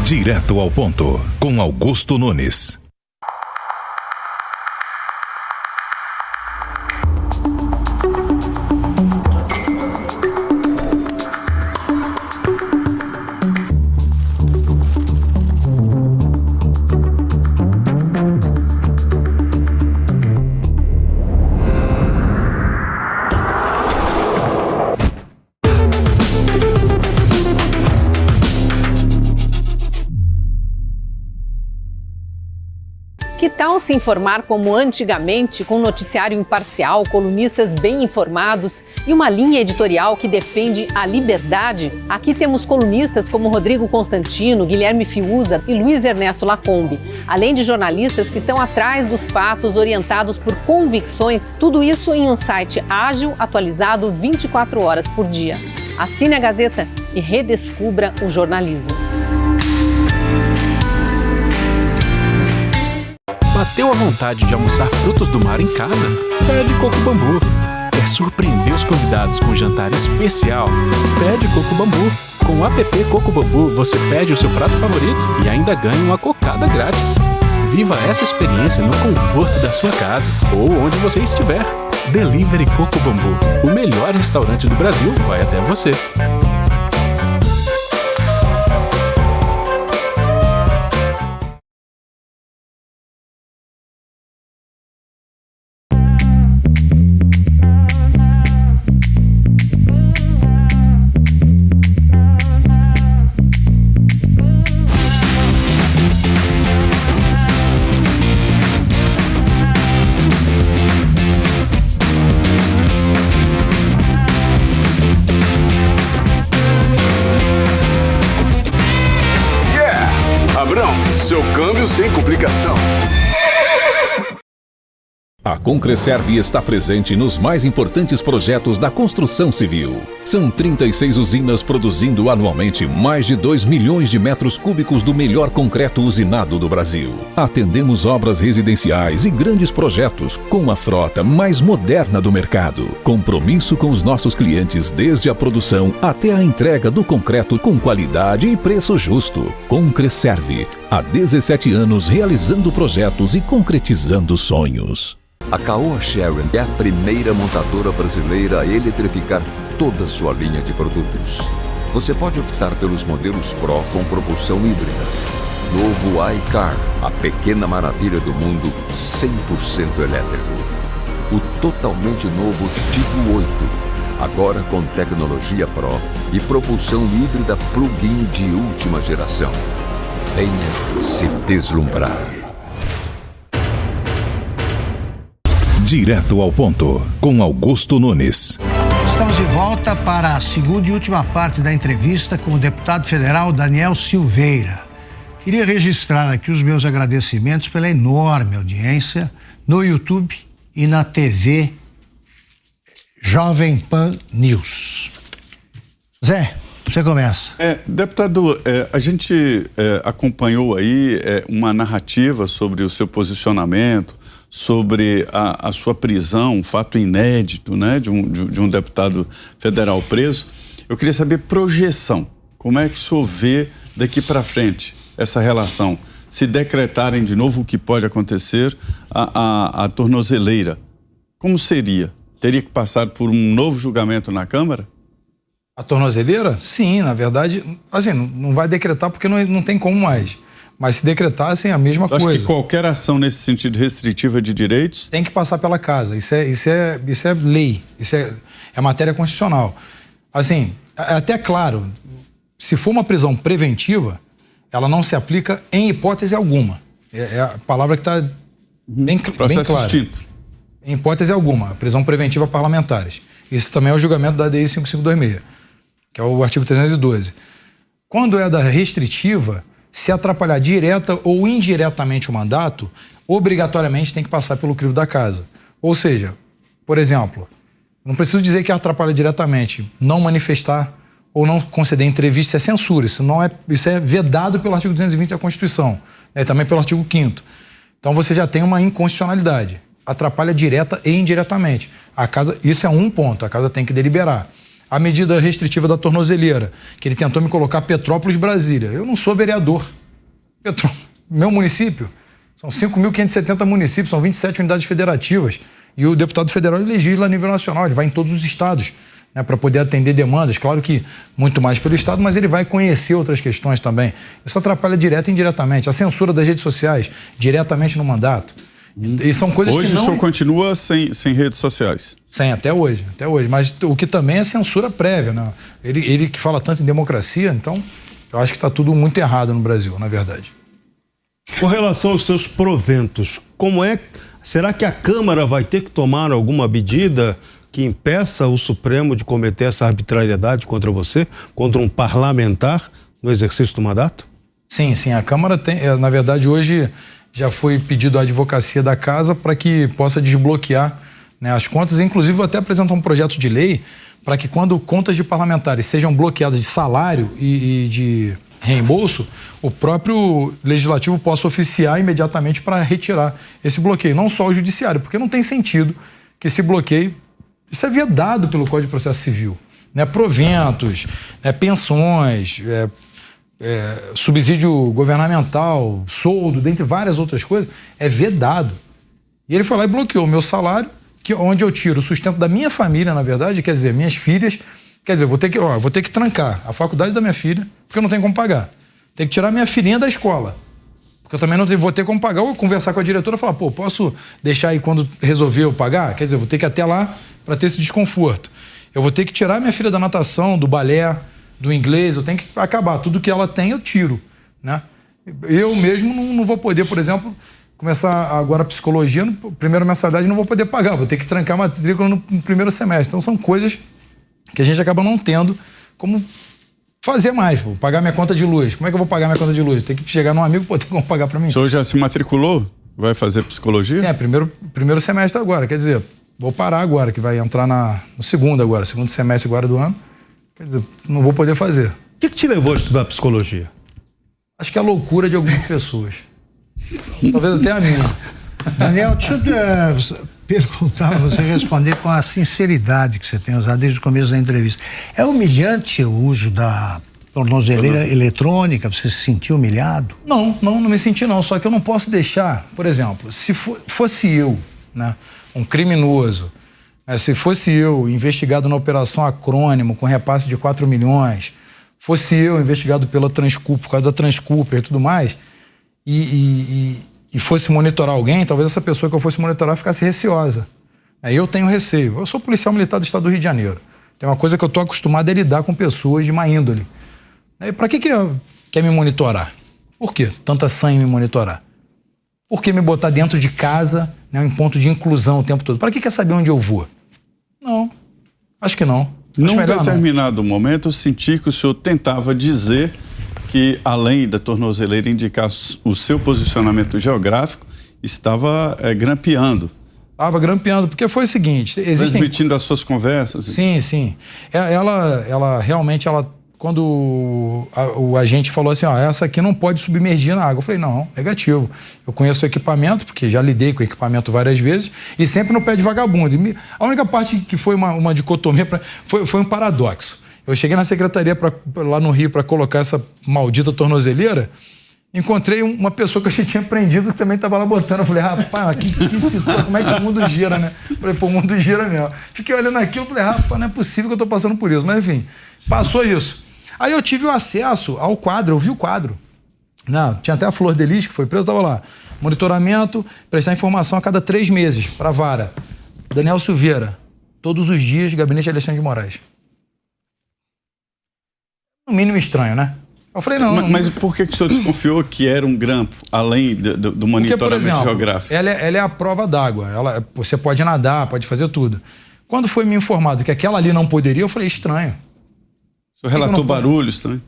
Direto ao ponto, com Augusto Nunes. Que tal se informar como antigamente, com um noticiário imparcial, colunistas bem informados e uma linha editorial que defende a liberdade? Aqui temos colunistas como Rodrigo Constantino, Guilherme Fiuza e Luiz Ernesto Lacombe, além de jornalistas que estão atrás dos fatos, orientados por convicções, tudo isso em um site ágil, atualizado 24 horas por dia. Assine a Gazeta e redescubra o jornalismo. Bateu a vontade de almoçar frutos do mar em casa? Pede Coco Bambu. Quer surpreender os convidados com um jantar especial? Pede Coco Bambu. Com o app Coco Bambu, você pede o seu prato favorito e ainda ganha uma cocada grátis. Viva essa experiência no conforto da sua casa ou onde você estiver. Delivery Coco Bambu. O melhor restaurante do Brasil vai até você. Seu câmbio sem complicação. A Concreserve está presente nos mais importantes projetos da construção civil. São 36 usinas produzindo anualmente mais de 2 milhões de metros cúbicos do melhor concreto usinado do Brasil. Atendemos obras residenciais e grandes projetos com a frota mais moderna do mercado. Compromisso com os nossos clientes desde a produção até a entrega do concreto com qualidade e preço justo. Concreserve, há 17 anos realizando projetos e concretizando sonhos. A Caoa Sherwin é a primeira montadora brasileira a eletrificar toda a sua linha de produtos. Você pode optar pelos modelos Pro com propulsão híbrida. Novo iCar, a pequena maravilha do mundo 100% elétrico. O totalmente novo Tigo 8, agora com tecnologia Pro e propulsão híbrida plug-in de última geração. Venha se deslumbrar. Direto ao ponto, com Augusto Nunes. Estamos de volta para a segunda e última parte da entrevista com o deputado federal Daniel Silveira. Queria registrar aqui os meus agradecimentos pela enorme audiência no YouTube e na TV Jovem Pan News. Zé, você começa. Deputado, a gente acompanhou aí uma narrativa sobre o seu posicionamento, sobre a sua prisão, um fato inédito, né, de um deputado federal preso. Eu queria saber projeção. Como é que o senhor vê daqui para frente essa relação? Se decretarem de novo o que pode acontecer, a tornozeleira, como seria? Teria que passar por um novo julgamento na Câmara? A tornozeleira? Sim, na verdade, assim, não vai decretar porque não tem como mais. Mas se decretassem, a mesma coisa. Acho que qualquer ação nesse sentido restritiva de direitos... Tem que passar pela casa. Isso é lei. Isso é matéria constitucional. Assim, é até claro, se for uma prisão preventiva, ela não se aplica em hipótese alguma. É a palavra que está bem clara. Extinto. Em hipótese alguma, prisão preventiva parlamentares. Isso também é o julgamento da DI 5526, que é o artigo 312. Quando é da restritiva, se atrapalhar direta ou indiretamente o mandato, obrigatoriamente tem que passar pelo crivo da casa. Ou seja, por exemplo, não preciso dizer que atrapalha diretamente, não manifestar ou não conceder entrevista é censura, isso é vedado pelo artigo 220 da Constituição, né, também pelo artigo 5º. Então você já tem uma inconstitucionalidade, atrapalha direta e indiretamente. A casa, isso é um ponto, a casa tem que deliberar. A medida restritiva da tornozeleira, que ele tentou me colocar Petrópolis, Brasília. Eu não sou vereador. Meu município, são 5.570 municípios, são 27 unidades federativas. E o deputado federal ele legisla a nível nacional, ele vai em todos os estados, né, para poder atender demandas. Claro que muito mais pelo estado, mas ele vai conhecer outras questões também. Isso atrapalha direta e indiretamente. A censura das redes sociais, diretamente no mandato. E são coisas hoje que não... o senhor continua sem redes sociais? Sem, até hoje. Mas o que também é censura prévia, né? Ele que fala tanto em democracia, então eu acho que está tudo muito errado no Brasil, na verdade. Com relação aos seus proventos, será que a Câmara vai ter que tomar alguma medida que impeça o Supremo de cometer essa arbitrariedade contra você, contra um parlamentar no exercício do mandato? Sim, a Câmara tem, na verdade hoje já foi pedido à advocacia da casa para que possa desbloquear, né, as contas, inclusive vou até apresentar um projeto de lei para que quando contas de parlamentares sejam bloqueadas de salário e de reembolso, o próprio legislativo possa oficiar imediatamente para retirar esse bloqueio, não só o judiciário, porque não tem sentido que esse bloqueio, isso é vedado pelo Código de Processo Civil, né, proventos, né, pensões, subsídio governamental, soldo, dentre várias outras coisas, é vedado. E ele foi lá e bloqueou o meu salário, onde eu tiro o sustento da minha família, na verdade, quer dizer, minhas filhas, quer dizer, vou ter que trancar a faculdade da minha filha, porque eu não tenho como pagar. Tem que tirar minha filhinha da escola, porque eu também não vou ter como pagar, ou conversar com a diretora e falar, posso deixar aí quando resolver eu pagar? Quer dizer, vou ter que ir até lá para ter esse desconforto. Eu vou ter que tirar minha filha da natação, do balé, do inglês, eu tenho que acabar. Tudo que ela tem, eu tiro, né? Eu mesmo não vou poder, por exemplo, começar agora a psicologia, no primeiro mensalidade não vou poder pagar, vou ter que trancar a matrícula no primeiro semestre. Então são coisas que a gente acaba não tendo como fazer mais, pagar minha conta de luz. Como é que eu vou pagar minha conta de luz? Tem que chegar num amigo para ter como pagar para mim. O senhor já se matriculou? Vai fazer psicologia? Sim, primeiro semestre agora, quer dizer, vou parar agora, que vai entrar no segundo semestre agora do ano. Quer dizer, não vou poder fazer. O que te levou a estudar psicologia? Acho que é a loucura de algumas pessoas. Talvez até a minha. Daniel, deixa eu perguntar, você responder com a sinceridade que você tem usado desde o começo da entrevista. É humilhante o uso da tornozeleira eletrônica? Você se sentiu humilhado? Não me senti não, só que eu não posso deixar, por exemplo, se fosse eu, né, um criminoso, se fosse eu investigado na Operação Acrônimo com repasse de 4 milhões, fosse eu investigado pela Transcooper, por causa da Transcooper e tudo mais, e fosse monitorar alguém, talvez essa pessoa que eu fosse monitorar ficasse receosa. Eu tenho receio. Eu sou policial militar do estado do Rio de Janeiro. Tem uma coisa que eu estou acostumado a lidar com pessoas de má índole. Para que quer me monitorar? Por quê? Tanta sanha em me monitorar? Por que me botar dentro de casa, né, em ponto de inclusão o tempo todo? Para que quer saber onde eu vou? Não, acho que não. Num determinado momento, eu senti que o senhor tentava dizer que, além da tornozeleira indicar o seu posicionamento geográfico, estava grampeando Estava grampeando, porque foi o seguinte... Transmitindo as suas conversas? Sim, sim. Ela realmente, quando o agente falou assim, essa aqui não pode submergir na água. Eu falei, não, negativo. Eu conheço o equipamento, porque já lidei com o equipamento várias vezes, e sempre no pé de vagabundo. A única parte que foi uma dicotomia, foi um paradoxo. Eu cheguei na secretaria lá no Rio para colocar essa maldita tornozeleira, encontrei uma pessoa que eu tinha prendido que também estava lá botando. Eu falei, rapaz, que situação, como é que o mundo gira, né? Eu falei, pô, o mundo gira mesmo. Fiquei olhando aquilo e falei, rapaz, não é possível que eu estou passando por isso. Mas enfim, passou isso. Aí eu tive o acesso ao quadro, eu vi o quadro. Tinha até a Flor de Lis, que foi presa, estava lá. Monitoramento, prestar informação a cada 3 meses para a vara. Daniel Silveira, todos os dias, gabinete Alexandre de Moraes. No mínimo estranho, né? Eu falei, não. Mas por que o senhor desconfiou que era um grampo, além do monitoramento por exemplo, geográfico? Ela é a prova d'água. Você pode nadar, pode fazer tudo. Quando foi me informado que aquela ali não poderia, eu falei, estranho. O senhor relatou barulhos também?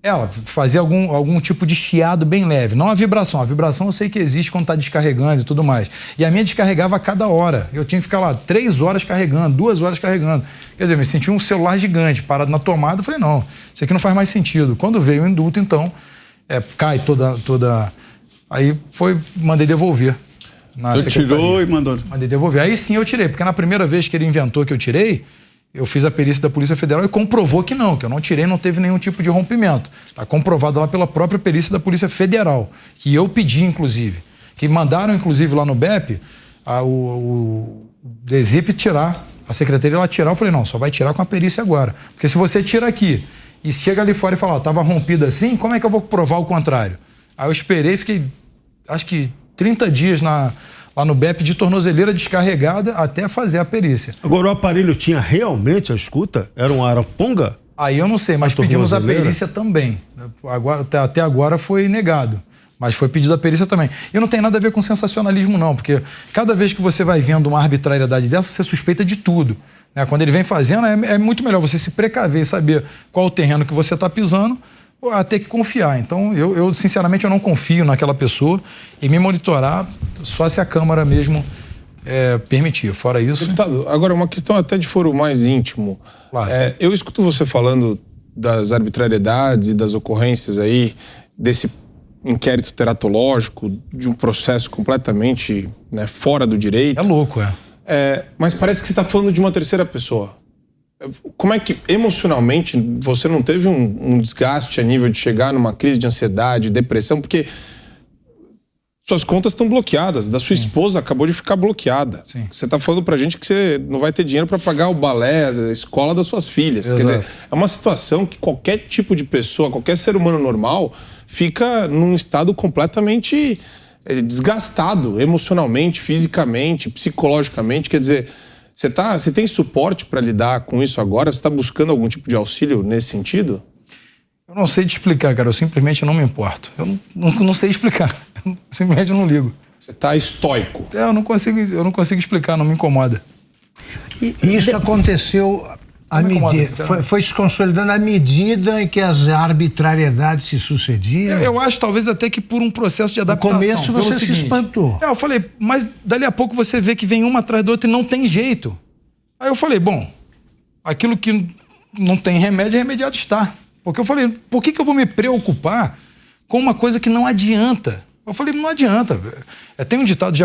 Ela fazia algum tipo de chiado bem leve, não a vibração. A vibração eu sei que existe quando está descarregando e tudo mais. E a minha descarregava a cada hora. Eu tinha que ficar lá 3 horas carregando, 2 horas carregando. Quer dizer, me senti um celular gigante parado na tomada. Eu falei, não, isso aqui não faz mais sentido. Quando veio o indulto, então, cai toda... Aí mandei devolver. Você tirou e mandou? Mandei devolver. Aí sim eu tirei, porque na primeira vez que ele inventou que eu tirei, eu fiz a perícia da Polícia Federal e comprovou que eu não tirei, não teve nenhum tipo de rompimento. Está comprovado lá pela própria perícia da Polícia Federal, que eu pedi, inclusive. Que mandaram, inclusive, lá no BEP, o DESIP tirar, a secretaria lá tirar. Eu falei, não, só vai tirar com a perícia agora. Porque se você tira aqui e chega ali fora e fala, estava rompido assim, como é que eu vou provar o contrário? Aí eu esperei, fiquei, acho que 30 dias lá no BEP de tornozeleira descarregada até fazer a perícia. Agora, o aparelho tinha realmente a escuta? Era um araponga? Aí eu não sei, mas pedimos a perícia também. Até agora foi negado, mas foi pedida a perícia também. E não tem nada a ver com sensacionalismo não, porque cada vez que você vai vendo uma arbitrariedade dessa, você suspeita de tudo. Quando ele vem fazendo, é muito melhor você se precaver e saber qual o terreno que você está pisando, a ter que confiar. Então, eu sinceramente, eu não confio naquela pessoa e me monitorar só se a Câmara mesmo permitir. Fora isso... Deputado, agora uma questão até de foro mais íntimo. Claro. Eu escuto você falando das arbitrariedades e das ocorrências aí, desse inquérito teratológico, de um processo completamente fora do direito. É louco, mas parece que você está falando de uma terceira pessoa. Como é que, emocionalmente, você não teve um desgaste a nível de chegar numa crise de ansiedade, depressão? Porque suas contas estão bloqueadas, da sua esposa acabou de ficar bloqueada. Sim. Você está falando pra gente que você não vai ter dinheiro para pagar o balé, a escola das suas filhas. Exato. Quer dizer, é uma situação que qualquer tipo de pessoa, qualquer ser humano normal, fica num estado completamente desgastado, emocionalmente, fisicamente, psicologicamente. Quer dizer... Você tem suporte para lidar com isso agora? Você está buscando algum tipo de auxílio nesse sentido? Eu não sei te explicar, cara. Eu simplesmente não me importo. Eu não sei explicar. Eu simplesmente não ligo. Você está estoico. Eu não consigo explicar, não me incomoda. Isso aconteceu à medida, foi se consolidando à medida em que as arbitrariedades se sucediam. Eu acho talvez até que por um processo de adaptação. No começo você se espantou. Eu falei, mas dali a pouco você vê que vem uma atrás da outra e não tem jeito. Aí eu falei, bom, aquilo que não tem remédio, remediado está. Porque eu falei, por que eu vou me preocupar com uma coisa que não adianta? Eu falei, não adianta. Tem um ditado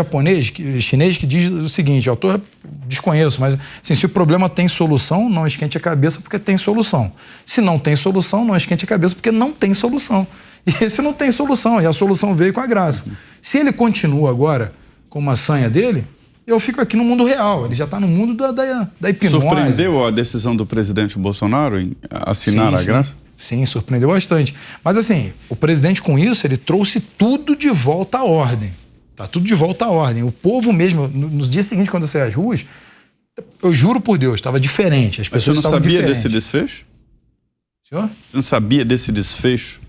chinês que diz o seguinte, o autor desconheço, mas assim, se o problema tem solução, não esquente a cabeça porque tem solução. Se não tem solução, não esquente a cabeça porque não tem solução. E esse não tem solução, e a solução veio com a graça. Se ele continua agora com uma sanha dele, eu fico aqui no mundo real, ele já está no mundo da hipnose. Surpreendeu a decisão do presidente Bolsonaro em assinar a graça? Sim, surpreendeu bastante. Mas assim, o presidente com isso, ele trouxe tudo de volta à ordem. Tá tudo de volta à ordem. O povo mesmo, nos dias seguintes, quando eu saí às ruas, eu juro por Deus, estava diferente. As pessoas estavam diferentes. Você não sabia desse desfecho? Senhor? Você não sabia desse desfecho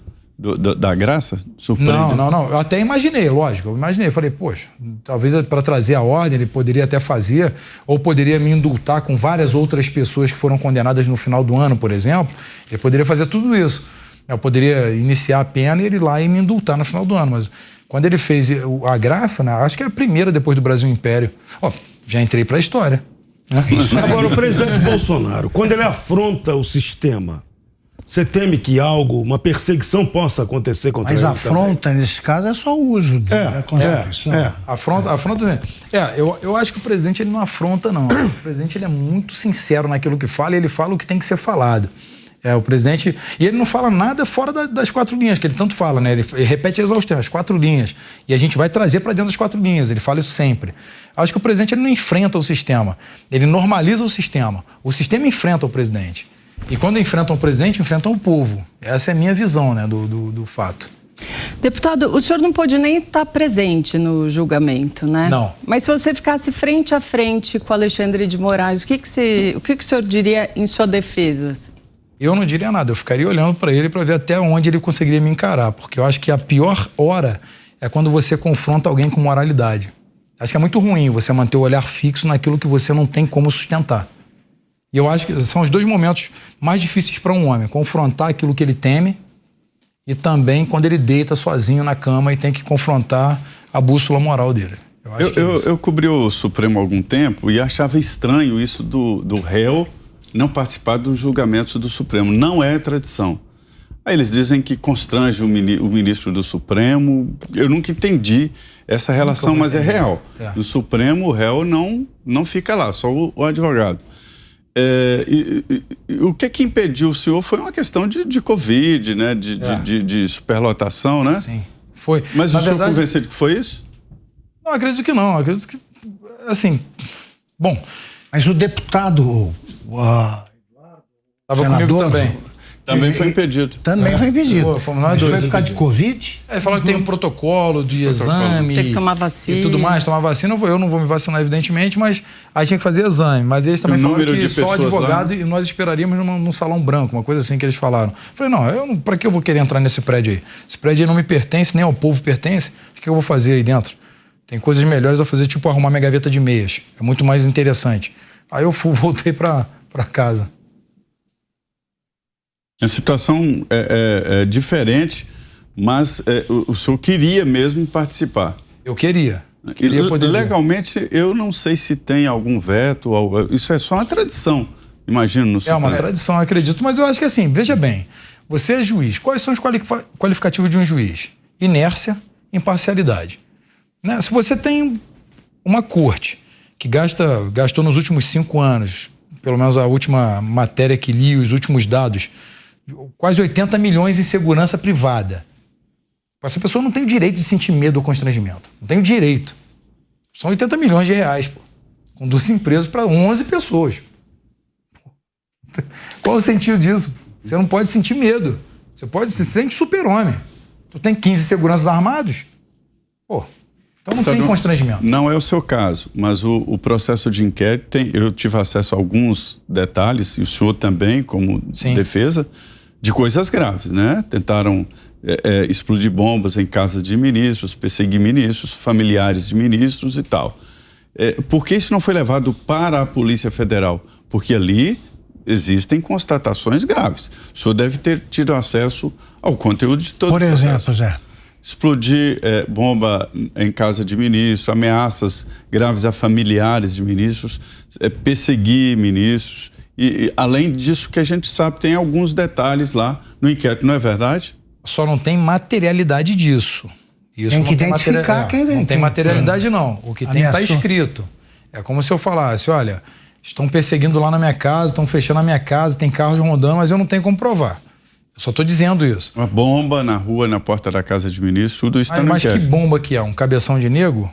da graça? Surpreendeu? Não. Eu até imaginei, lógico. Eu imaginei. Falei, poxa, talvez para trazer a ordem ele poderia até fazer, ou poderia me indultar com várias outras pessoas que foram condenadas no final do ano, por exemplo. Ele poderia fazer tudo isso. Eu poderia iniciar a pena e ir lá e me indultar no final do ano. Mas Quando ele fez a graça, né, acho que é a primeira depois do Brasil Império. Ó, já entrei para a história. Né? Agora, o presidente Bolsonaro, quando ele afronta o sistema, você teme que uma perseguição possa acontecer contra ele? Mas afronta, nesse caso, é só o uso da Constituição. Afronta. Eu acho que o presidente ele não afronta, não. O presidente ele é muito sincero naquilo que fala e ele fala o que tem que ser falado. O presidente... E ele não fala nada fora das 4 linhas, que ele tanto fala, né? Ele repete a exaustão, as 4 linhas. E a gente vai trazer para dentro das 4 linhas, ele fala isso sempre. Acho que o presidente ele não enfrenta o sistema, ele normaliza o sistema. O sistema enfrenta o presidente. E quando enfrentam o presidente, enfrentam o povo. Essa é a minha visão, né, do fato. Deputado, o senhor não pôde nem estar presente no julgamento, né? Não. Mas se você ficasse frente a frente com Alexandre de Moraes, o que o senhor diria em sua defesa? Eu não diria nada, eu ficaria olhando para ele para ver até onde ele conseguiria me encarar, porque eu acho que a pior hora é quando você confronta alguém com moralidade. Acho que é muito ruim você manter o olhar fixo naquilo que você não tem como sustentar. E eu acho que são os 2 momentos mais difíceis para um homem, confrontar aquilo que ele teme e também quando ele deita sozinho na cama e tem que confrontar a bússola moral dele. Eu cobri o Supremo há algum tempo e achava estranho isso do réu não participar dos julgamentos do Supremo. Não é tradição. Aí eles dizem que constrange o ministro do Supremo. Eu nunca entendi essa relação, mas é real. No Supremo, o réu não fica lá, só o advogado. O que impediu o senhor foi uma questão de Covid, né? De superlotação, né? Sim, foi. Mas o senhor convencido que foi isso? Não, acredito que não. Acredito que, assim, bom... Mas o deputado... Estava comigo também. Também foi impedido. Também foi impedido. Mas foi por causa de Covid? Ele falou que tem um protocolo de exame. Tinha que tomar vacina. E tudo mais, tomar vacina. Eu não vou me vacinar, evidentemente, mas aí tinha que fazer exame. Mas eles também falaram que só advogado e nós esperaríamos num salão branco, uma coisa assim que eles falaram. Eu falei, pra que eu vou querer entrar nesse prédio aí? Esse prédio aí não me pertence, nem ao povo pertence. O que eu vou fazer aí dentro? Tem coisas melhores a fazer, tipo arrumar minha gaveta de meias. É muito mais interessante. Aí eu voltei pra casa. A situação é diferente, mas o senhor queria mesmo participar. Eu queria. Legalmente, eu não sei se tem algum veto, isso é só uma tradição, imagino, no Supremo. É uma tradição, eu acredito, mas eu acho que assim, veja bem, você é juiz, quais são os qualificativos de um juiz? Inércia, imparcialidade. Né? Se você tem uma corte que gastou nos últimos 5 anos, pelo menos a última matéria que li, os últimos dados, quase 80 milhões em segurança privada. Essa pessoa não tem o direito de sentir medo ou constrangimento. Não tem o direito. São 80 milhões de reais, pô, com 2 empresas para 11 pessoas. Qual o sentido disso? Você não pode sentir medo. Você se sente super-homem. Tu tem 15 seguranças armados? Pô, então não tem constrangimento. Não é o seu caso, mas o processo de inquérito eu tive acesso a alguns detalhes, e o senhor também, como defesa, de coisas graves, né? Tentaram explodir bombas em casas de ministros, perseguir ministros, familiares de ministros e tal. Por que isso não foi levado para a Polícia Federal? Porque ali existem constatações graves. O senhor deve ter tido acesso ao conteúdo de todo o processo. Por exemplo, Zé. Explodir bomba em casa de ministros, ameaças graves a familiares de ministros, perseguir ministros. E além disso que a gente sabe, tem alguns detalhes lá no inquérito, não é verdade? Só não tem materialidade disso. Isso tem que identificar quem vem. Não tem materialidade, não. O que tem está escrito. É como se eu falasse, olha, estão perseguindo lá na minha casa, estão fechando a minha casa, tem carros rondando, mas eu não tenho como provar. Eu só estou dizendo isso. Uma bomba na rua, na porta da casa de ministros, tudo isso está no inquérito. Mas que bomba que é? Um cabeção de nego?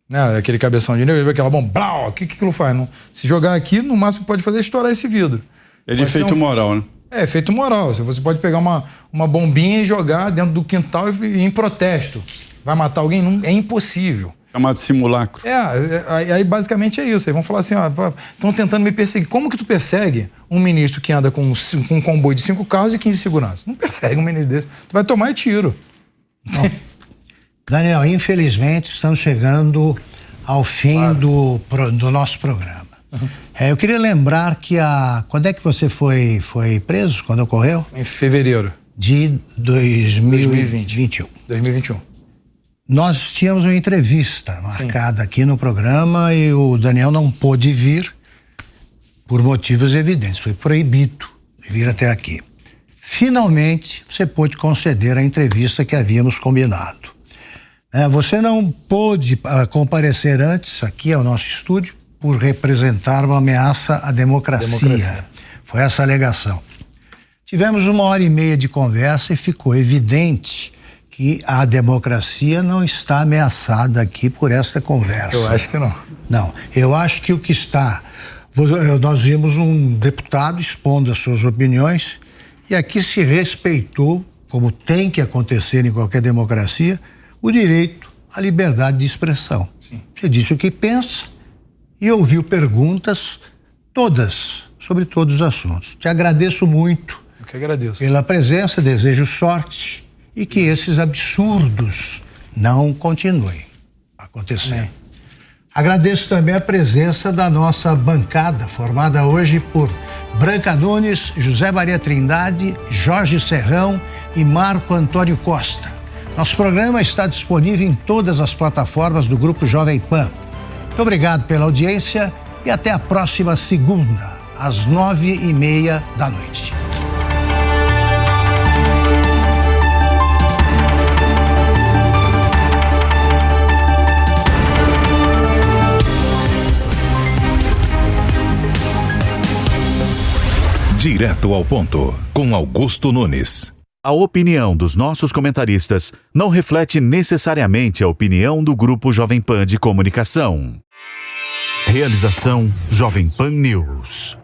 Né? Aquele cabeção de nego, ele vê aquela bomba, blau, o que aquilo faz? Não, se jogar aqui, no máximo que pode fazer é estourar esse vidro. É de efeito moral, né? É, efeito moral. Você pode pegar uma bombinha e jogar dentro do quintal e em protesto. Vai matar alguém? Não, é impossível. Chamado simulacro. Aí basicamente é isso. Aí vão falar assim, estão tentando me perseguir. Como que tu persegue um ministro que anda com um comboio de 5 carros e 15 seguranças? Não persegue um ministro desse. Tu vai tomar tiro. Daniel, infelizmente estamos chegando ao fim do nosso programa. Eu queria lembrar que quando é que você foi preso? Quando ocorreu? Em fevereiro. De 2021. 2021. Nós tínhamos uma entrevista marcada aqui no programa e o Daniel não pôde vir por motivos evidentes. Foi proibido de vir até aqui. Finalmente, você pôde conceder a entrevista que havíamos combinado. Você não pôde comparecer antes aqui ao nosso estúdio por representar uma ameaça à democracia. Foi essa a alegação. Tivemos 1h30 de conversa e ficou evidente que a democracia não está ameaçada aqui por esta conversa. Eu acho que não. Não, eu acho que o que está... Nós vimos um deputado expondo as suas opiniões e aqui se respeitou, como tem que acontecer em qualquer democracia, o direito à liberdade de expressão. Sim. Você disse o que pensa e ouviu perguntas todas, sobre todos os assuntos. Te agradeço muito. Eu que agradeço. Pela presença, desejo sorte e que esses absurdos não continuem acontecendo. Agradeço também a presença da nossa bancada, formada hoje por Branca Nunes, José Maria Trindade, Jorge Serrão e Marco Antônio Costa. Nosso programa está disponível em todas as plataformas do Grupo Jovem Pan. Muito obrigado pela audiência e até a próxima segunda, às 9h30 da noite. Direto ao ponto, com Augusto Nunes. A opinião dos nossos comentaristas não reflete necessariamente a opinião do Grupo Jovem Pan de Comunicação. Realização Jovem Pan News.